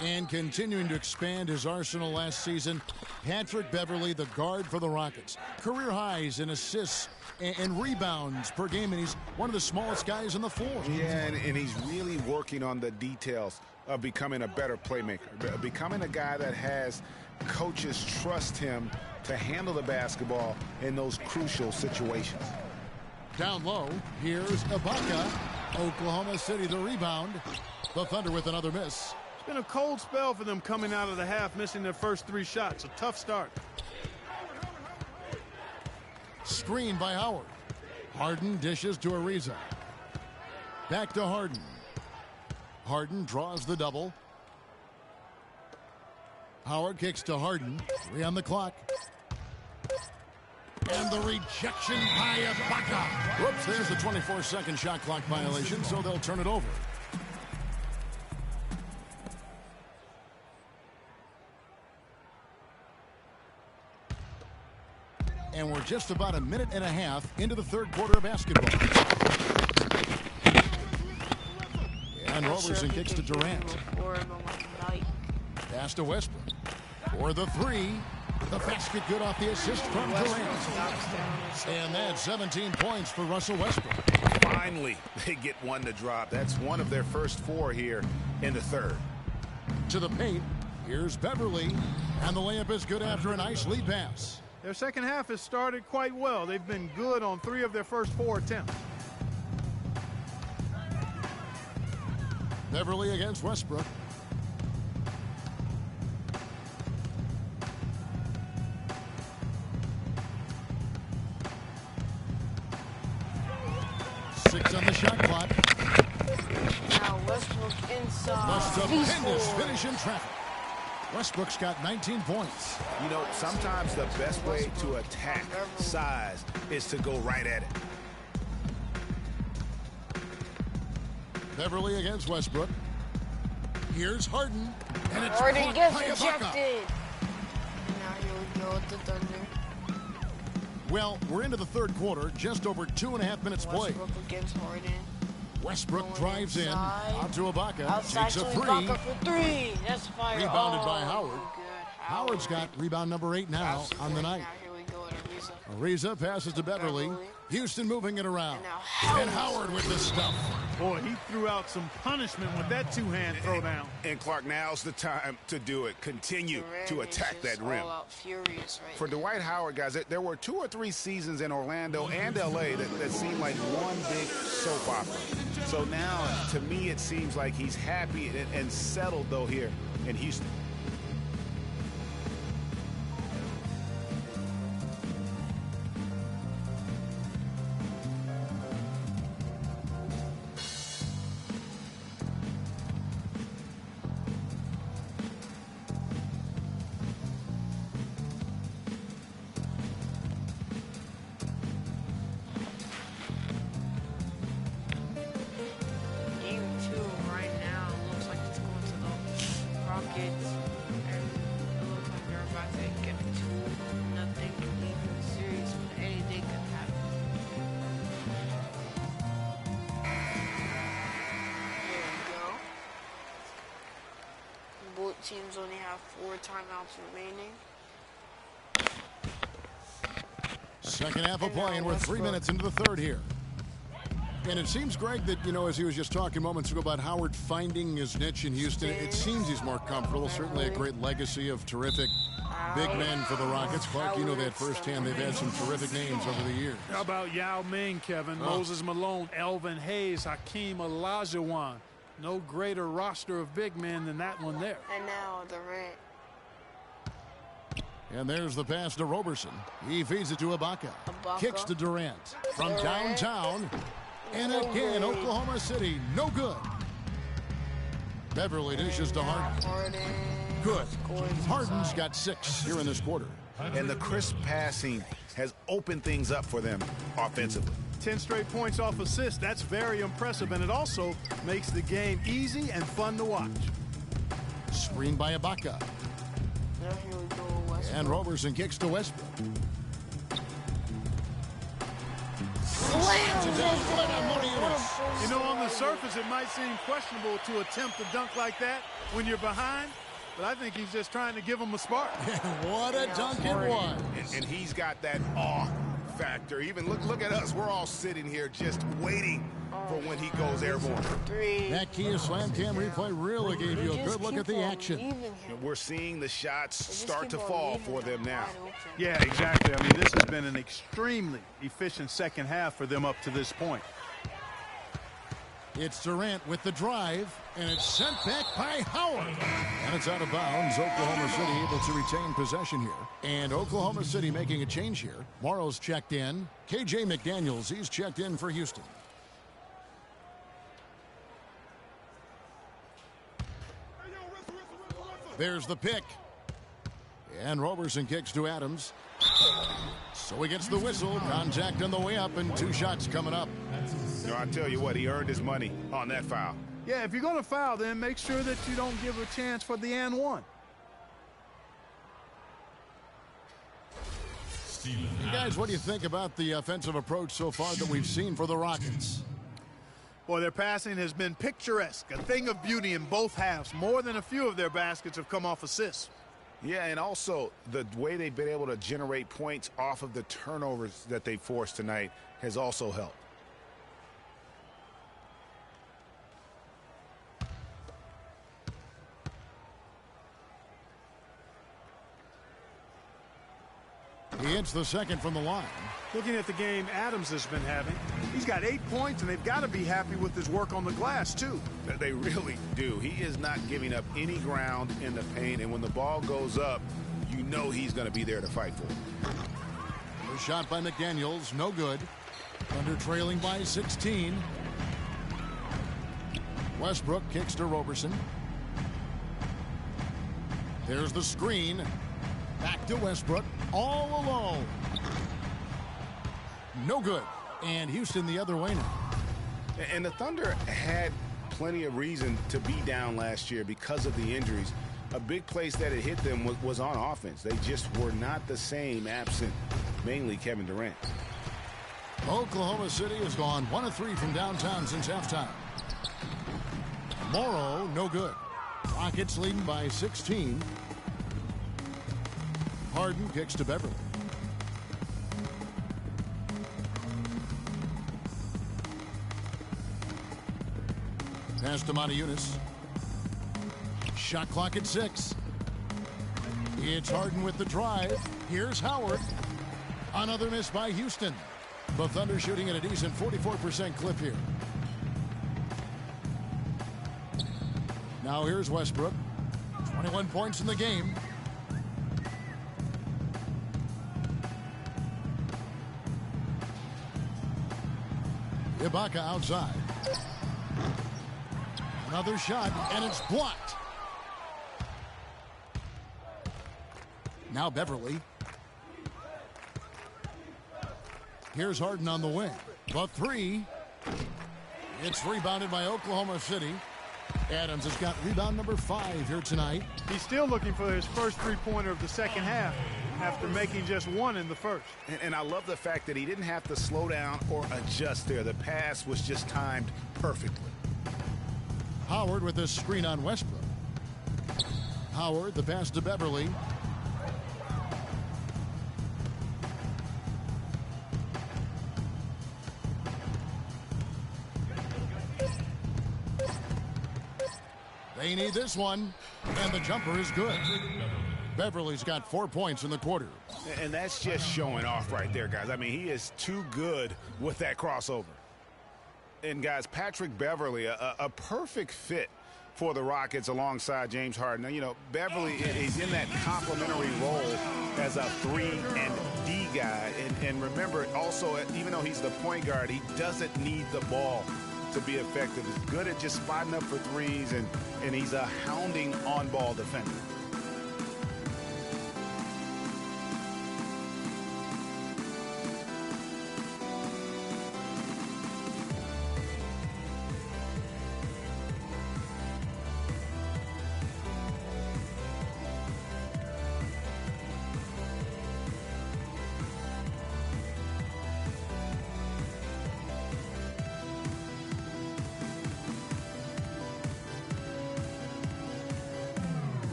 And continuing to expand his arsenal last season, Patrick Beverley, the guard for the Rockets. Career highs in assists and rebounds per game, and he's one of the smallest guys on the floor. Yeah, and he's really working on the details of becoming a better playmaker, becoming a guy that has coaches trust him to handle the basketball in those crucial situations. Down low, here's Ibaka. Oklahoma City the rebound. The Thunder with another miss. Been a cold spell for them coming out of the half, missing their first 3 shots. A tough start. Screen by Howard. Harden dishes to Ariza. Back to Harden. Harden draws the double. Howard kicks to Harden. 3 on the clock. And the rejection by Ibaka. Whoops, there's the 24-second shot clock violation, so they'll turn it over. And we're just about a minute and a half into the third quarter of basketball. And Roberson kicks to Durant. Pass to Westbrook. For the 3. The basket good off the assist from Durant. And that's 17 points for Russell Westbrook. Finally, they get one to drop. That's one of their first 4 here in the third. To the paint. Here's Beverley. And the layup is good after a nice lead pass. Their second half has started quite well. They've been good on 3 of their first 4 attempts. Beverley against Westbrook. Six on the shot clock. Now Westbrook inside. The stupendous finish in traffic. Westbrook's got 19 points. You know, sometimes the best way to attack size is to go right at it. Beverly against Westbrook. Here's Harden. And it's Harden blocked gets by Ibaka. ejected. Now here we go with the Thunder. Well, we're into the third quarter, just over 2.5 minutes played. Westbrook against Harden. Westbrook drives in, out to Ibaka, Outside takes a to three. Ibaka for three. That's fire. Rebounded by Oh, Howard. good. Howard's got rebound number 8 now on the night. Now here we go with Ariza. Ariza passes to Beverly. Houston moving it around. And now Howard with the stuff. Boy, he threw out some punishment with that two-hand throwdown. And Clark, now's the time to do it. Continue to attack that rim. Furious right For Dwight Howard, guys, there were 2 or 3 seasons in Orlando and LA that seemed like one big soap opera. So now, to me, it seems like he's happy and settled, though, here in Houston. Game 2 right now looks like it's going to the Rockets, and it looks like they're about to get 2-0 lead in the series, but anything could happen. There we go. Both teams only have 4 timeouts remaining. Second half of play, and we're 3 minutes into the third here. And it seems, Greg, that, you know, as he was just talking moments ago about Howard finding his niche in Houston, it seems he's more comfortable. Certainly a great legacy of terrific big men for the Rockets. Clark, you know that firsthand. They've had some terrific names over the years. How about Yao Ming, Kevin, Moses Malone, Elvin Hayes, Hakeem Olajuwon? No greater roster of big men than that one there. And now Durant. And there's the pass to Roberson. He feeds it to Ibaka. Kicks to Durant. From downtown. And again, Oklahoma City, no good. Beverly dishes to Harden. Good. Harden's got 6 here in this quarter. And the crisp passing has opened things up for them offensively. 10 straight points off assists. That's very impressive, and it also makes the game easy and fun to watch. Screen by Ibaka. Now here we go, Westbrook. And Roberson kicks to Westbrook. You know, on the surface, it might seem questionable to attempt a dunk like that when you're behind, but I think he's just trying to give him a spark. What a dunk it was. And he's got that awe factor. Even look at us. We're all sitting here just waiting for when he goes airborne. That Kia Slam Cam replay really gave you a good look at the action. We're seeing the shots start to fall for them now. Yeah, exactly. I mean, this has been an extremely efficient second half for them up to this point. It's Durant with the drive, and it's sent back by Howard. And it's out of bounds. Oklahoma City able to retain possession here. And Oklahoma City making a change here. Morrow's checked in. KJ McDaniels, he's checked in for Houston. There's the pick. And Roberson kicks to Adams. So he gets the whistle. Contact on the way up, and 2 shots coming up. No, I tell you what, he earned his money on that foul. Yeah, if you're going to foul, then make sure that you don't give a chance for the and one. Guys, what do you think about the offensive approach so far that we've seen for the Rockets? Boy, their passing has been picturesque, a thing of beauty in both halves. More than a few of their baskets have come off assists. Yeah, and also the way they've been able to generate points off of the turnovers that they forced tonight has also helped. He hits the second from the line. Looking at the game Adams has been having, he's got 8 points, and they've got to be happy with his work on the glass, too. They really do. He is not giving up any ground in the paint, and when the ball goes up, you know he's going to be there to fight for it. The shot by McDaniels, no good. Thunder trailing by 16. Westbrook kicks to Roberson. There's the screen. Back to Westbrook. All alone. No good. And Houston the other way now. And the Thunder had plenty of reason to be down last year because of the injuries. A big place that it hit them was on offense. They just were not the same absent mainly Kevin Durant. Oklahoma City has gone 1 of 3 from downtown since halftime. Morrow, no good. Rockets leading by 16. Harden kicks to Beverly. Pass to Motiejunas. Shot clock at 6. It's Harden with the drive. Here's Howard. Another miss by Houston. The Thunder shooting at a decent 44% clip here. Now here's Westbrook. 21 points in the game. Ibaka outside. Another shot, and it's blocked. Now Beverly. Here's Harden on the wing. The three. It's rebounded by Oklahoma City. Adams has got rebound number 5 here tonight. He's still looking for his first three-pointer of the second half after making just one in the first. And I love the fact that he didn't have to slow down or adjust there. The pass was just timed perfectly. Howard with this screen on Westbrook. Howard, the pass to Beverly. They need this one, and the jumper is good. Beverly's got 4 points in the quarter. And that's just showing off right there, guys. I mean, he is too good with that crossover. And, guys, Patrick Beverly, a perfect fit for the Rockets alongside James Harden. Now, you know, Beverly is in that complementary role as a 3 and D guy. And remember, also, even though he's the point guard, he doesn't need the ball to be effective. He's good at just spotting up for threes, and he's a hounding on-ball defender.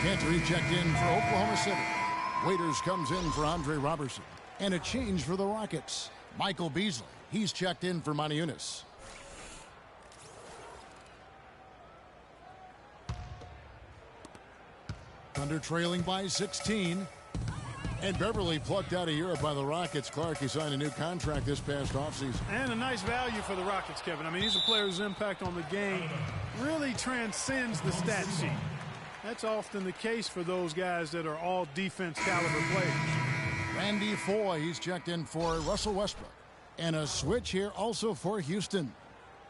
Cantor checked in for Oklahoma City. Waiters comes in for Andre Robertson. And a change for the Rockets. Michael Beasley. He's checked in for Motiejunas. Thunder trailing by 16. And Beverly plucked out of Europe by the Rockets. Clark, he signed a new contract this past offseason. And a nice value for the Rockets, Kevin. I mean, he's a player whose impact on the game really transcends the stat sheet. That's often the case for those guys that are all defense caliber players. Randy Foye, he's checked in for Russell Westbrook. And a switch here also for Houston.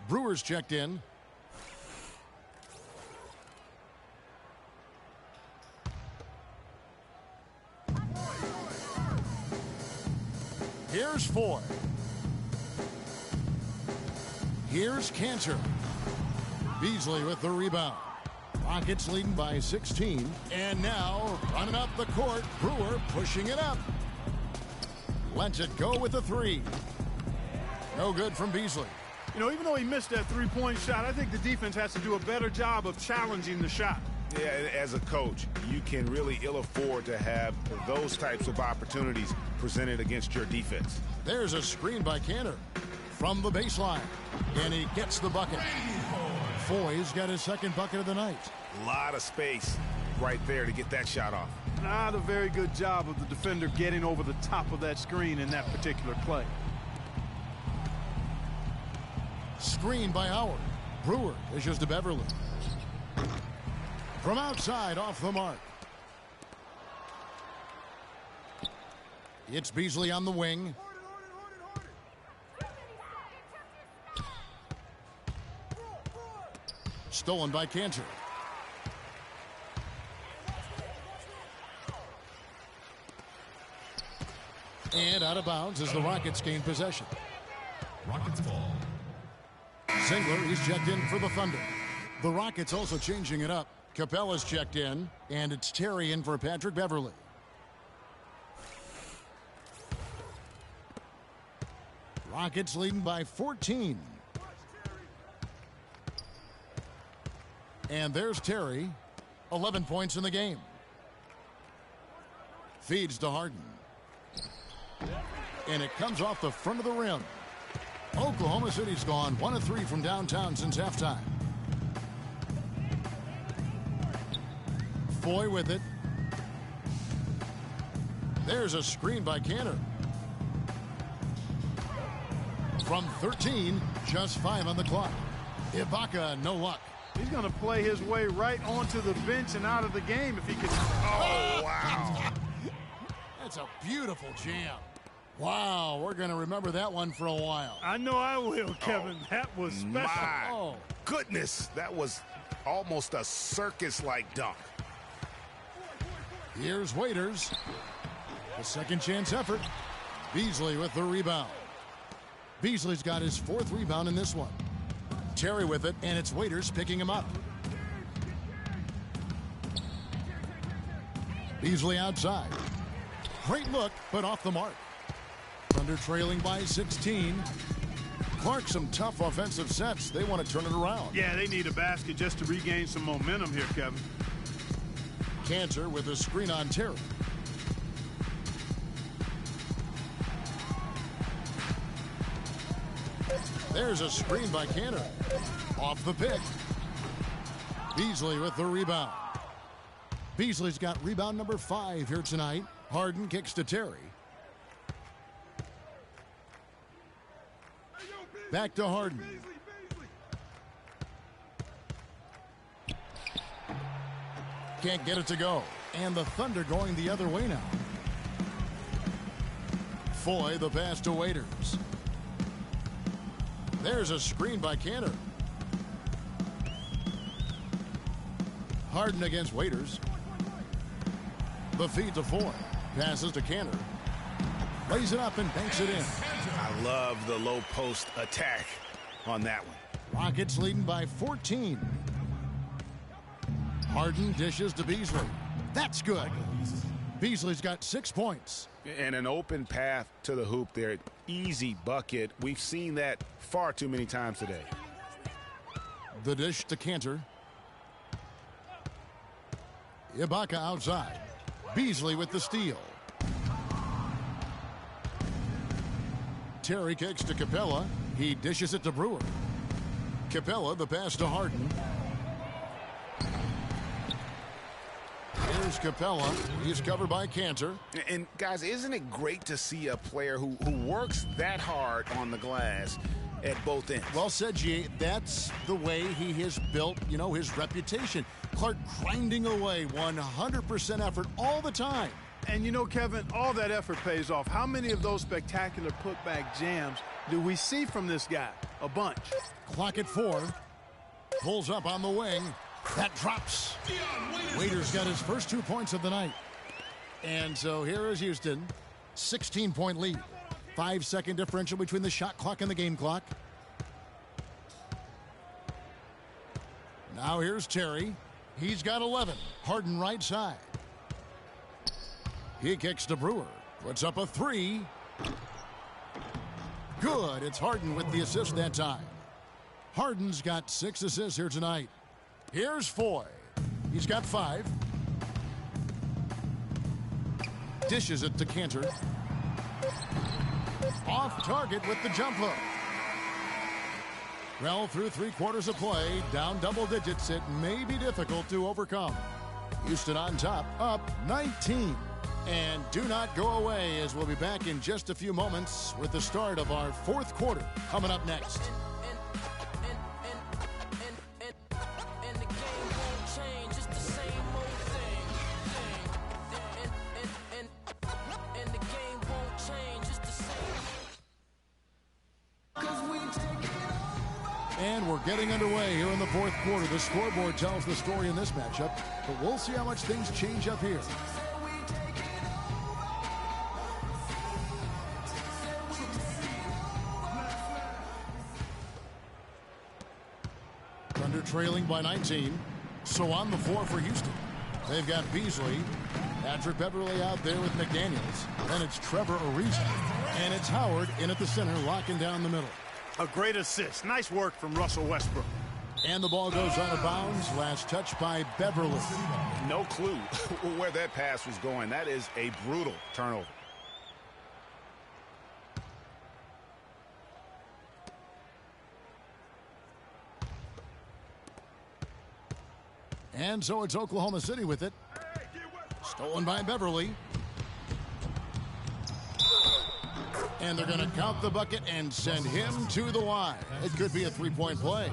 Brewers checked in. Here's Foye. Here's Cantor. Beasley with the rebound. Rockets leading by 16. And now, running up the court, Brewer pushing it up. Lets it go with the three. No good from Beasley. You know, even though he missed that three-point shot, I think the defense has to do a better job of challenging the shot. Yeah, as a coach, you can really ill afford to have those types of opportunities presented against your defense. There's a screen by Cantor from the baseline. And he gets the bucket. Foye's got his second bucket of the night. A lot of space right there to get that shot off. Not a very good job of the defender getting over the top of that screen in that particular play. Screen by Howard. Brewer dishes to Beverly. From outside, off the mark. It's Beasley on the wing. Stolen by Cantor. And out of bounds as the Rockets gain possession. Rockets ball. Zingler, he's checked in for the Thunder. The Rockets also changing it up. Capella's checked in, and it's Terry in for Patrick Beverly. Rockets leading by 14. And there's Terry, 11 points in the game. Feeds to Harden. And it comes off the front of the rim. Oklahoma City's gone 1 of 3 from downtown since halftime. Foy with it. There's a screen by Cantor. From 13, just 5 on the clock. Ibaka, no luck. He's going to play his way right onto the bench and out of the game if he can. Oh, wow. That's a beautiful jam. Wow, we're going to remember that one for a while. I know I will, Kevin. That was special. My goodness, that was almost a circus-like dunk. Here's Waiters. The second chance effort. Beasley with the rebound. Beasley's got his 4th rebound in this one. Terry with it, and it's Waiters picking him up. Beasley outside. Great look, but off the mark. Thunder trailing by 16. Clark, some tough offensive sets. They want to turn it around. Yeah, they need a basket just to regain some momentum here, Kevin. Cantor with a screen on Terry. There's a screen by Cantor. Off the pick. Beasley with the rebound. Beasley's got rebound number 5 here tonight. Harden kicks to Terry. Back to Harden. Can't get it to go. And the Thunder going the other way now. Foy, the pass to Waiters. There's a screen by Cantor. Harden against Waiters. The feed to Foy. Passes to Cantor. Lays it up and banks it in. I love the low post attack on that one. Rockets leading by 14. Harden dishes to Beasley. That's good. Beasley's got 6 points. And an open path to the hoop there. Easy bucket. We've seen that far too many times today. The dish to Cantor. Ibaka outside. Beasley with the steal. Terry kicks to Capella. He dishes it to Brewer. Capella, the pass to Harden. Here's Capella. He's covered by Cantor. And, guys, isn't it great to see a player who works that hard on the glass at both ends? Well said, G. That's the way he has built, his reputation. Clark grinding away, 100% effort all the time. And, Kevin, all that effort pays off. How many of those spectacular putback jams do we see from this guy? A bunch. Clock at 4. Pulls up on the wing. That drops. Waiters got his first 2 points of the night. And so here is Houston. 16-point lead. 5-second differential between the shot clock and the game clock. Now here's Terry. He's got 11. Harden right side. He kicks to Brewer. Puts up a 3. Good. It's Harden with the assist that time. Harden's got 6 assists here tonight. Here's Foy. He's got 5. Dishes it to Cantor. Off target with the jump hook. Well, through 3 quarters of play, down double digits, it may be difficult to overcome. Houston on top, up 19. And do not go away, as we'll be back in just a few moments with the start of our 4th quarter coming up next. And we're getting underway here in the 4th quarter. The scoreboard tells the story in this matchup, but we'll see how much things change up here. trailing by 19. So on the floor for Houston, they've got Beasley, Patrick Beverly out there with McDaniels. Then it's Trevor Ariza. And it's Howard in at the center, locking down the middle. A great assist. Nice work from Russell Westbrook. And the ball goes out of bounds. Last touch by Beverly. No clue where that pass was going. That is a brutal turnover. And so it's Oklahoma City with it. Stolen by Beverly. And they're going to count the bucket and send him to the line. It could be a three-point play.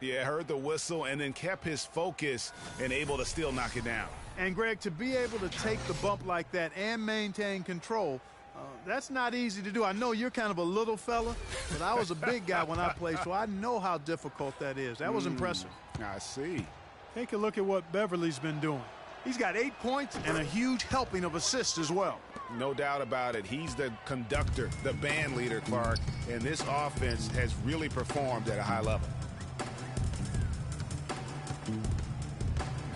Yeah, heard the whistle and then kept his focus and able to still knock it down. And, Greg, to be able to take the bump like that and maintain control, that's not easy to do. I know you're kind of a little fella, but I was a big guy when I played, so I know how difficult that is. That was impressive. I see. Take a look at what Beverly's been doing. He's got 8 points and a huge helping of assists as well. No doubt about it. He's the conductor, the band leader, Clark, and this offense has really performed at a high level.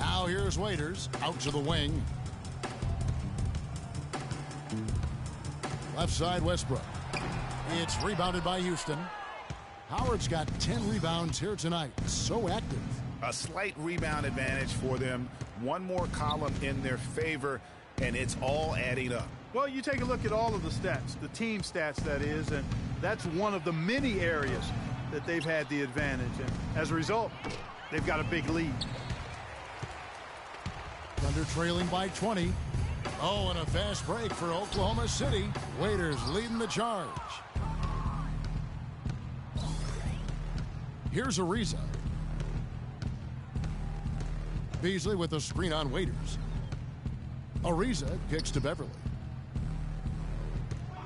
Now here's Waiters out to the wing. Left side Westbrook. It's rebounded by Houston. Howard's got 10 rebounds here tonight. So active. A slight rebound advantage for them. One more column in their favor, and it's all adding up. Well, you take a look at all of the stats, the team stats, that is, and that's one of the many areas that they've had the advantage. And as a result, they've got a big lead. Thunder trailing by 20. Oh, and a fast break for Oklahoma City. Waiters leading the charge. Here's Ariza. Beasley with a screen on Waiters. Ariza kicks to Beverly.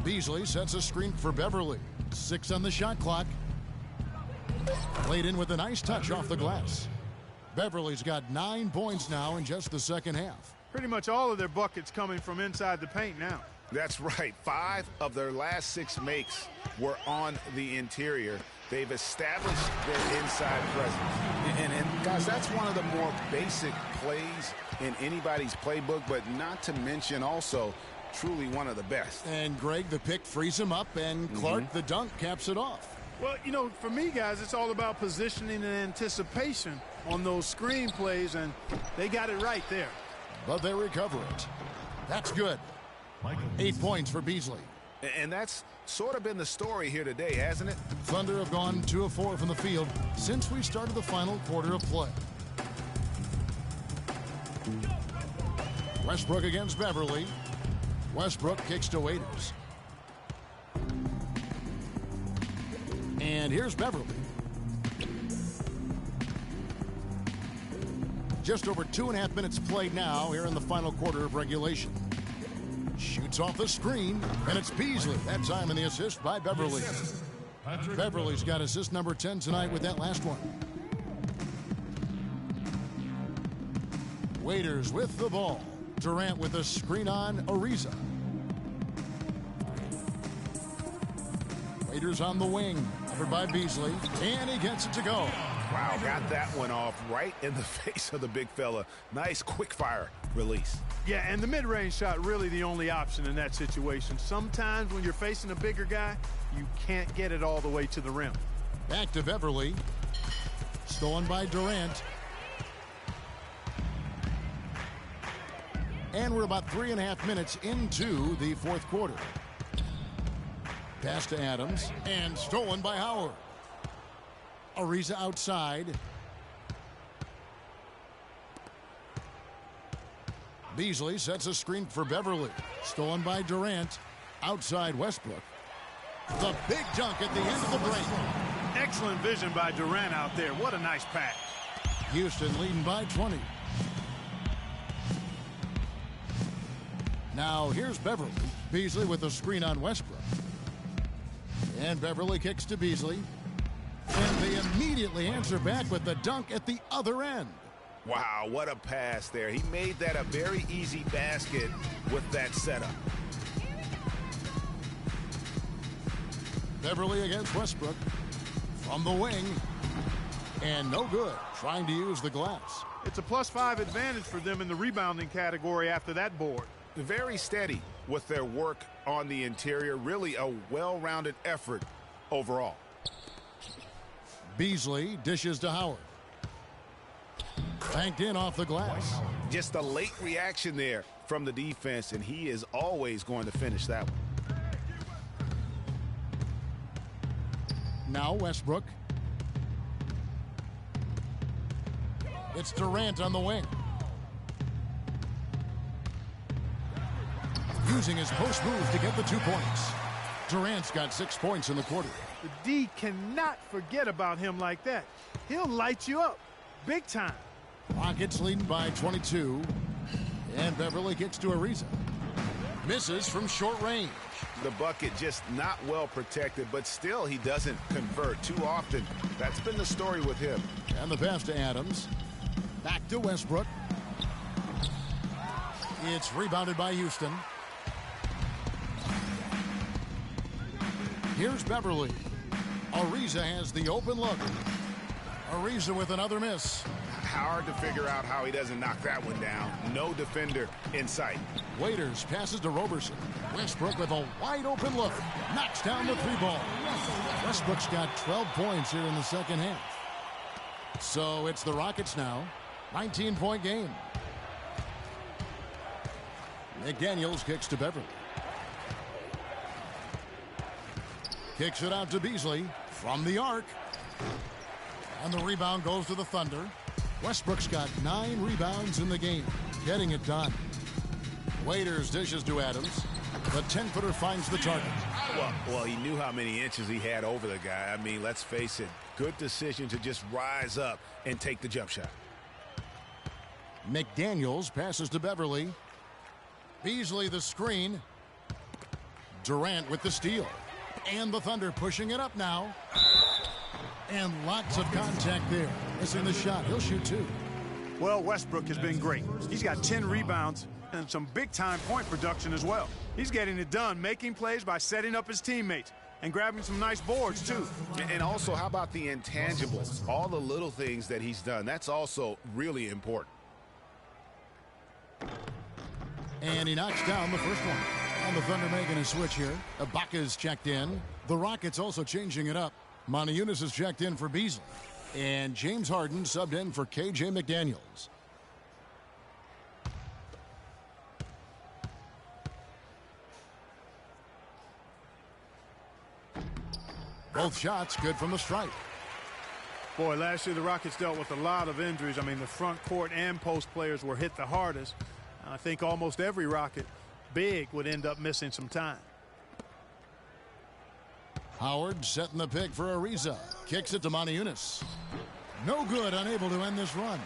Beasley sets a screen for Beverly. 6 on the shot clock. Laid in with a nice touch off the glass. Beverly's got 9 points now in just the second half. Pretty much all of their buckets coming from inside the paint now. That's right. 5 of their last 6 makes were on the interior. They've established their inside presence. And guys, that's one of the more basic plays in anybody's playbook, but not to mention also truly one of the best. And Greg, the pick frees him up, and Clark, the dunk, caps it off. Well, you know, for me, guys, it's all about positioning and anticipation on those screen plays, and they got it right there. But they recover it. That's good. 8 points for Beasley. And that's sort of been the story here today, hasn't it? Thunder have gone 2 of 4 from the field since we started the final quarter of play. Westbrook against Beverly. Westbrook kicks to Waiters. And here's Beverly. Just over 2.5 minutes played now here in the final quarter of regulation. Shoots off the screen, and it's Beasley. That time in the assist by Beverly. Beverly's got assist number 10 tonight with that last one. Waiters with the ball. Durant with a screen on Ariza. Waiters on the wing. Covered by Beasley. And he gets it to go. Wow, got that one off right in the face of the big fella. Nice quick fire release. Yeah, and the mid-range shot really the only option in that situation. Sometimes when you're facing a bigger guy, you can't get it all the way to the rim. Back to Beverly. Stolen by Durant. And we're about 3.5 minutes into the fourth quarter. Pass to Adams, and stolen by Howard. Ariza outside. Beasley sets a screen for Beverly. Stolen by Durant. Outside Westbrook. The big dunk at the end of the break. Excellent vision by Durant out there. What a nice pass. Houston leading by 20. Now here's Beverly. Beasley with a screen on Westbrook. And Beverly kicks to Beasley. And they immediately answer back with the dunk at the other end. Wow, what a pass there. He made that a very easy basket with that setup. Beverly against Westbrook. From the wing. And no good, trying to use the glass. It's a +5 advantage for them in the rebounding category after that board. Very steady with their work on the interior. Really a well-rounded effort overall. Beasley dishes to Howard. Banked in off the glass. Just a late reaction there from the defense, and he is always going to finish that one. Now Westbrook. It's Durant on the wing. Using his post move to get the 2 points. Durant's got 6 points in the quarter. The D cannot forget about him like that. He'll light you up big time. Rockets leading by 22. And Beverly kicks to Ariza. Misses from short range. The bucket just not well protected, but still he doesn't convert too often. That's been the story with him. And the pass to Adams. Back to Westbrook. It's rebounded by Houston. Here's Beverly. Ariza has the open look. Ariza with another miss. Hard to figure out how he doesn't knock that one down. No defender in sight. Waiters passes to Roberson. Westbrook with a wide open look. Knocks down the 3-ball. Westbrook's got 12 points here in the second half. So it's the Rockets now. 19-point game. McDaniels kicks to Beverly. Kicks it out to Beasley from the arc. And the rebound goes to the Thunder. Westbrook's got 9 rebounds in the game, getting it done. Waiters dishes to Adams. The 10-footer finds the target. Well, he knew how many inches he had over the guy. I mean, let's face it, good decision to just rise up and take the jump shot. McDaniels passes to Beverly. Beasley the screen. Durant with the steal. And the Thunder pushing it up now. And lots of contact there. Missing the shot. He'll shoot 2. Well, Westbrook has been great. He's got 10 rebounds and some big-time point production as well. He's getting it done, making plays by setting up his teammates and grabbing some nice boards, too. And also, how about the intangibles? All the little things that he's done. That's also really important. And he knocks down the first one. And the Thunder making a switch here. Ibaka's checked in. The Rockets also changing it up. Montejunas is checked in for Beasley. And James Harden subbed in for KJ McDaniels. Both shots good from the stripe. Boy, last year the Rockets dealt with a lot of injuries. I mean, the front court and post players were hit the hardest. I think almost every Rocket big would end up missing some time. Howard setting the pick for Ariza. Kicks it to Montejunas. No good, unable to end this run.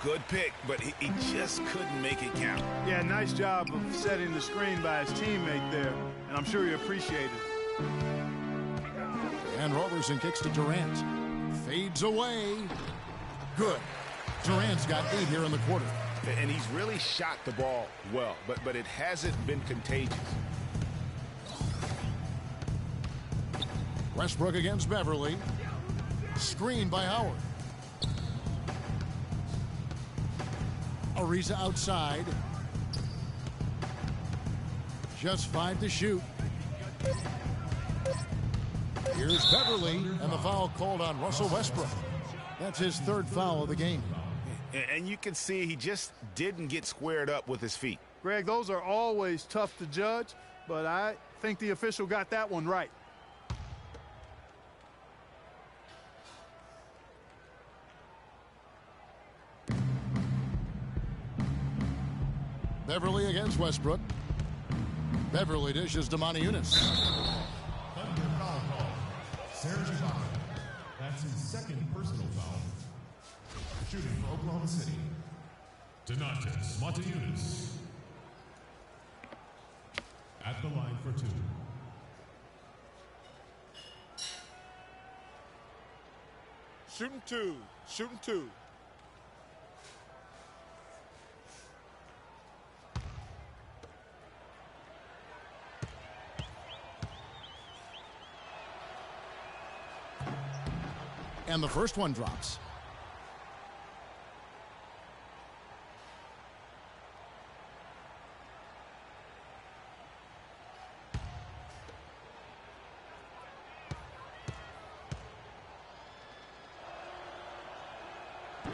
Good pick, but he just couldn't make it count. Yeah, nice job of setting the screen by his teammate there, and I'm sure he appreciated it. And Roberson kicks to Durant. Fades away. Good. Durant's got 8 here in the quarter. And he's really shot the ball well, but it hasn't been contagious. Westbrook against Beverly. Screened by Howard. Ariza outside. Just 5 to shoot. Here's Beverly, and the foul called on Russell Westbrook. That's his 3rd foul of the game. And you can see he just didn't get squared up with his feet. Greg, those are always tough to judge, but I think the official got that one right. Beverly against Westbrook. Beverly dishes to Montejunas. Thunder foul call. Serge Ibaka. That's his 2nd personal foul. Shooting for Oklahoma City. Donatas Montejunas. At the line for 2. Shooting 2. Shooting 2. And the first one drops.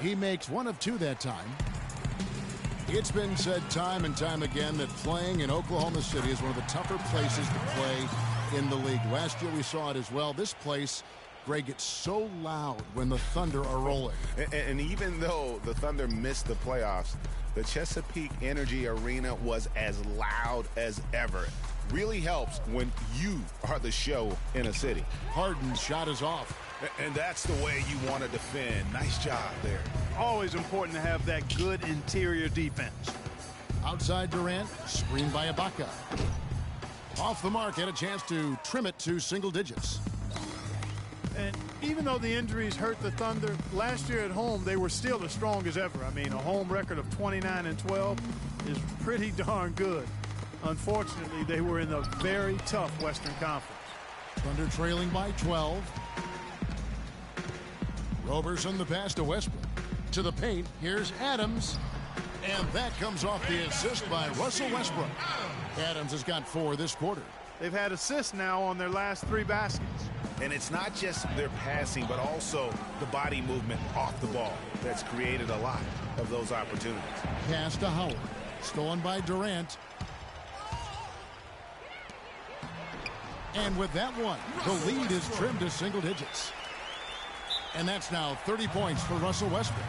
He makes one of two that time. It's been said time and time again that playing in Oklahoma City is one of the tougher places to play in the league. Last year we saw it as well. This place, Greg, gets so loud when the Thunder are rolling. And even though the Thunder missed the playoffs, the Chesapeake Energy Arena was as loud as ever. Really helps when you are the show in a city. Harden's shot is off. And that's the way you want to defend. Nice job there. Always important to have that good interior defense. Outside Durant, screened by Ibaka. Off the mark, had a chance to trim it to single digits. And even though the injuries hurt the Thunder, last year at home they were still as strong as ever. I mean, a home record of 29-12 is pretty darn good. Unfortunately, they were in a very tough Western Conference. Thunder trailing by 12. Roberson the pass to Westbrook. To the paint, here's Adams. And that comes off the assist by Russell Westbrook. Adams has got 4 this quarter. They've had assists now on their last 3 baskets. And it's not just their passing, but also the body movement off the ball that's created a lot of those opportunities. Pass to Howard. Stolen by Durant. And with that one, the lead is trimmed to single digits. And that's now 30 points for Russell Westbrook.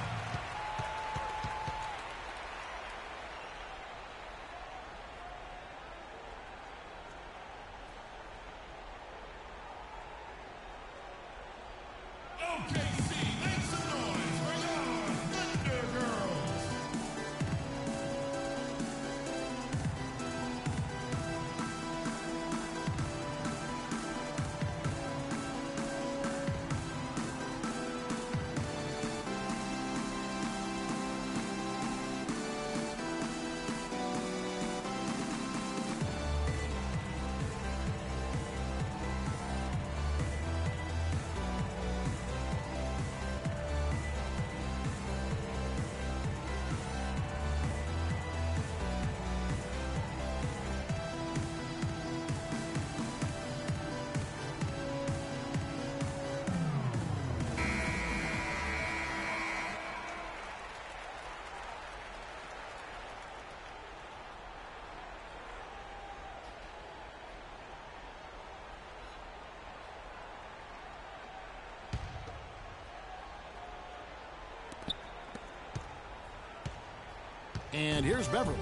And here's Beverly.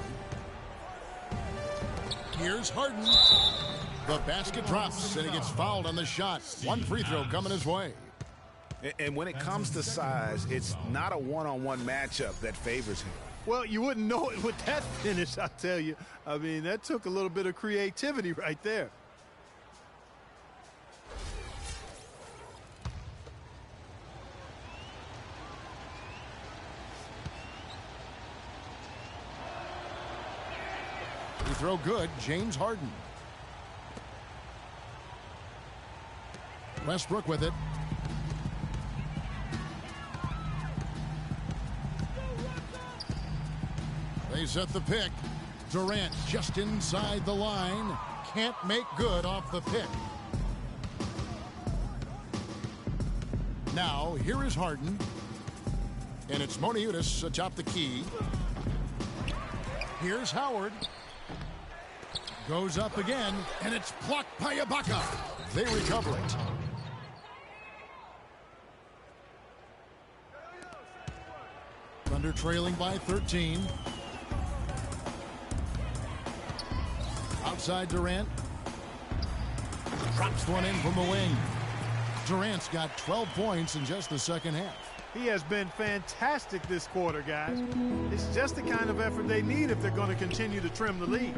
Here's Harden. The basket drops, and he gets fouled on the shot. One free throw coming his way. And when it comes to size, it's not a one-on-one matchup that favors him. Well, you wouldn't know it with that finish, I tell you. I mean, that took a little bit of creativity right there. Free throw good, James Harden. Westbrook with it. They set the pick. Durant just inside the line. Can't make good off the pick. Now, here is Harden. And it's Moniutis atop the key. Here's Howard. Goes up again, and it's blocked by Ibaka. They recover it. Thunder trailing by 13. Outside Durant. Drops one in from the wing. Durant's got 12 points in just the second half. He has been fantastic this quarter, guys. It's just the kind of effort they need if they're going to continue to trim the lead.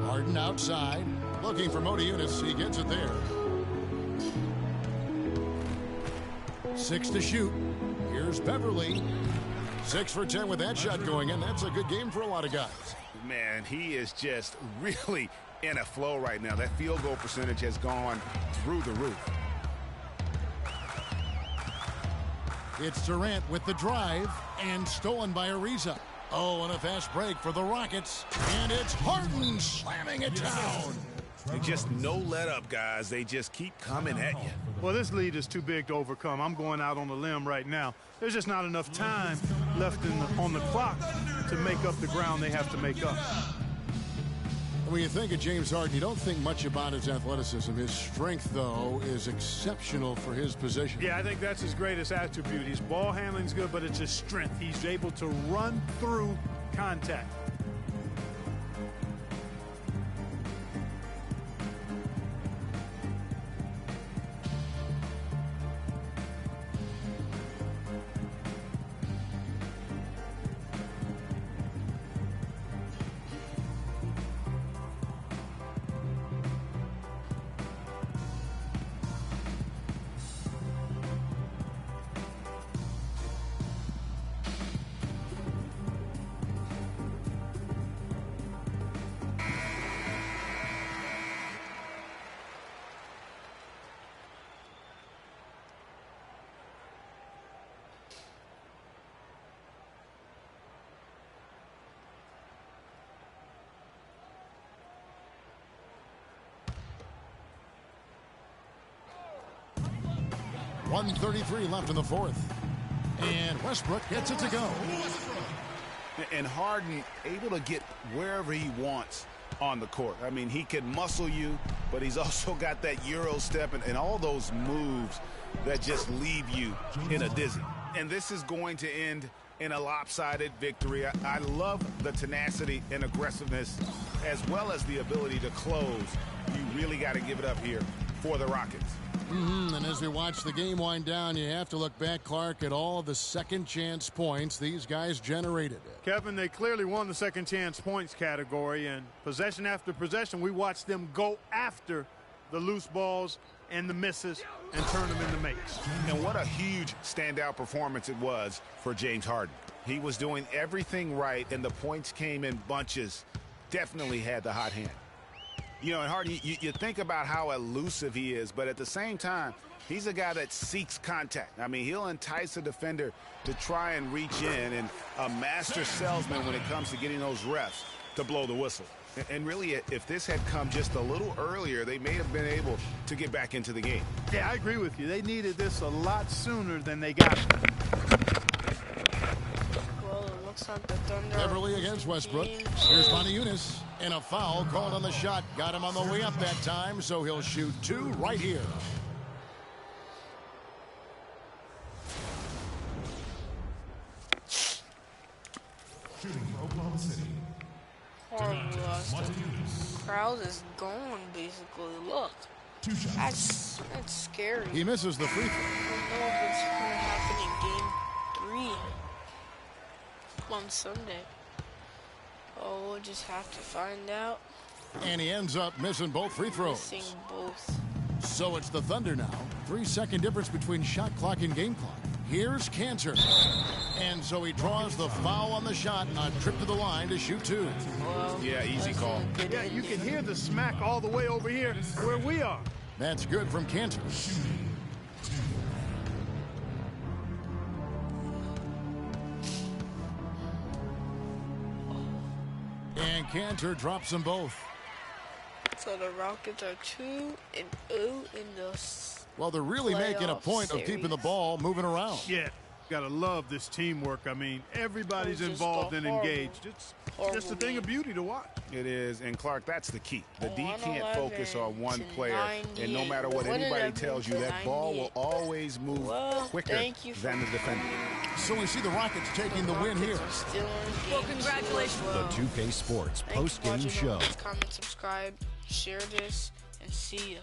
Harden outside, looking for Moniutis. He gets it there. 6 to shoot. Here's Beverly. 6 for 10 with that shot going in. That's a good game for a lot of guys. Man, he is just really in a flow right now. That field goal percentage has gone through the roof. It's Durant with the drive and stolen by Ariza. Oh, and a fast break for the Rockets. And it's Harden slamming it down. Just no let up, guys. They just keep coming at you. Well, this lead is too big to overcome. I'm going out on a limb right now. There's just not enough time left on the clock to make up the ground they have to make up. When you think of James Harden, you don't think much about his athleticism. His strength, though, is exceptional for his position. Yeah, I think that's his greatest attribute. His ball handling's good, but it's his strength. He's able to run through contact. .133 left in the fourth. And Westbrook gets it to go. And Harden able to get wherever he wants on the court. I mean, he can muscle you, but he's also got that Euro step and all those moves that just leave you in a dizzy. And this is going to end in a lopsided victory. I love the tenacity and aggressiveness as well as the ability to close. You really got to give it up here for the Rockets. And as we watch the game wind down, you have to look back, Clark, at all the second chance points these guys generated. Kevin, they clearly won the second chance points category, and possession after possession, we watched them go after the loose balls and the misses and turn them into makes. And what a huge standout performance it was for James Harden. He was doing everything right, and the points came in bunches. Definitely had the hot hand. You know, and Harden, you think about how elusive he is, but at the same time, he's a guy that seeks contact. I mean, he'll entice a defender to try and reach in, and a master salesman when it comes to getting those refs to blow the whistle. And really, if this had come just a little earlier, they may have been able to get back into the game. Yeah, I agree with you. They needed this a lot sooner than they got it. Well, it looks like the Thunder. Beverly against Westbrook. Here's Eunice. And a foul called on the shot. Got him on the way up that time, so he'll shoot two right here. Shooting for Oklahoma City. Crowd is gone, basically. Look. That's scary. He misses the free throw. I don't know if it's going to happen in game 3 on Sunday. Oh, we'll just have to find out. And he ends up missing both free throws. Missing both. So it's the Thunder now. 3-second difference between shot clock and game clock. Here's Cantor. And so he draws the foul on the shot and a trip to the line to shoot two. Well, yeah, easy call. Yeah, you can hear the smack all the way over here where we are. That's good from Cantor. And Cantor drops them both. So the Rockets are 2-0 in the well, they're really making a point of keeping the ball moving around. Yeah, gotta love this teamwork. I mean, everybody's involved and engaged. It's just a thing of beauty to watch. It is, and Clark, that's the key. The D can't focus on one player, and no matter what anybody tells you, that ball will always move quicker than the defender. So we see the Rockets taking the win here. Well, congratulations. The 2K Sports post-game show. Comment, subscribe, share this, and see ya.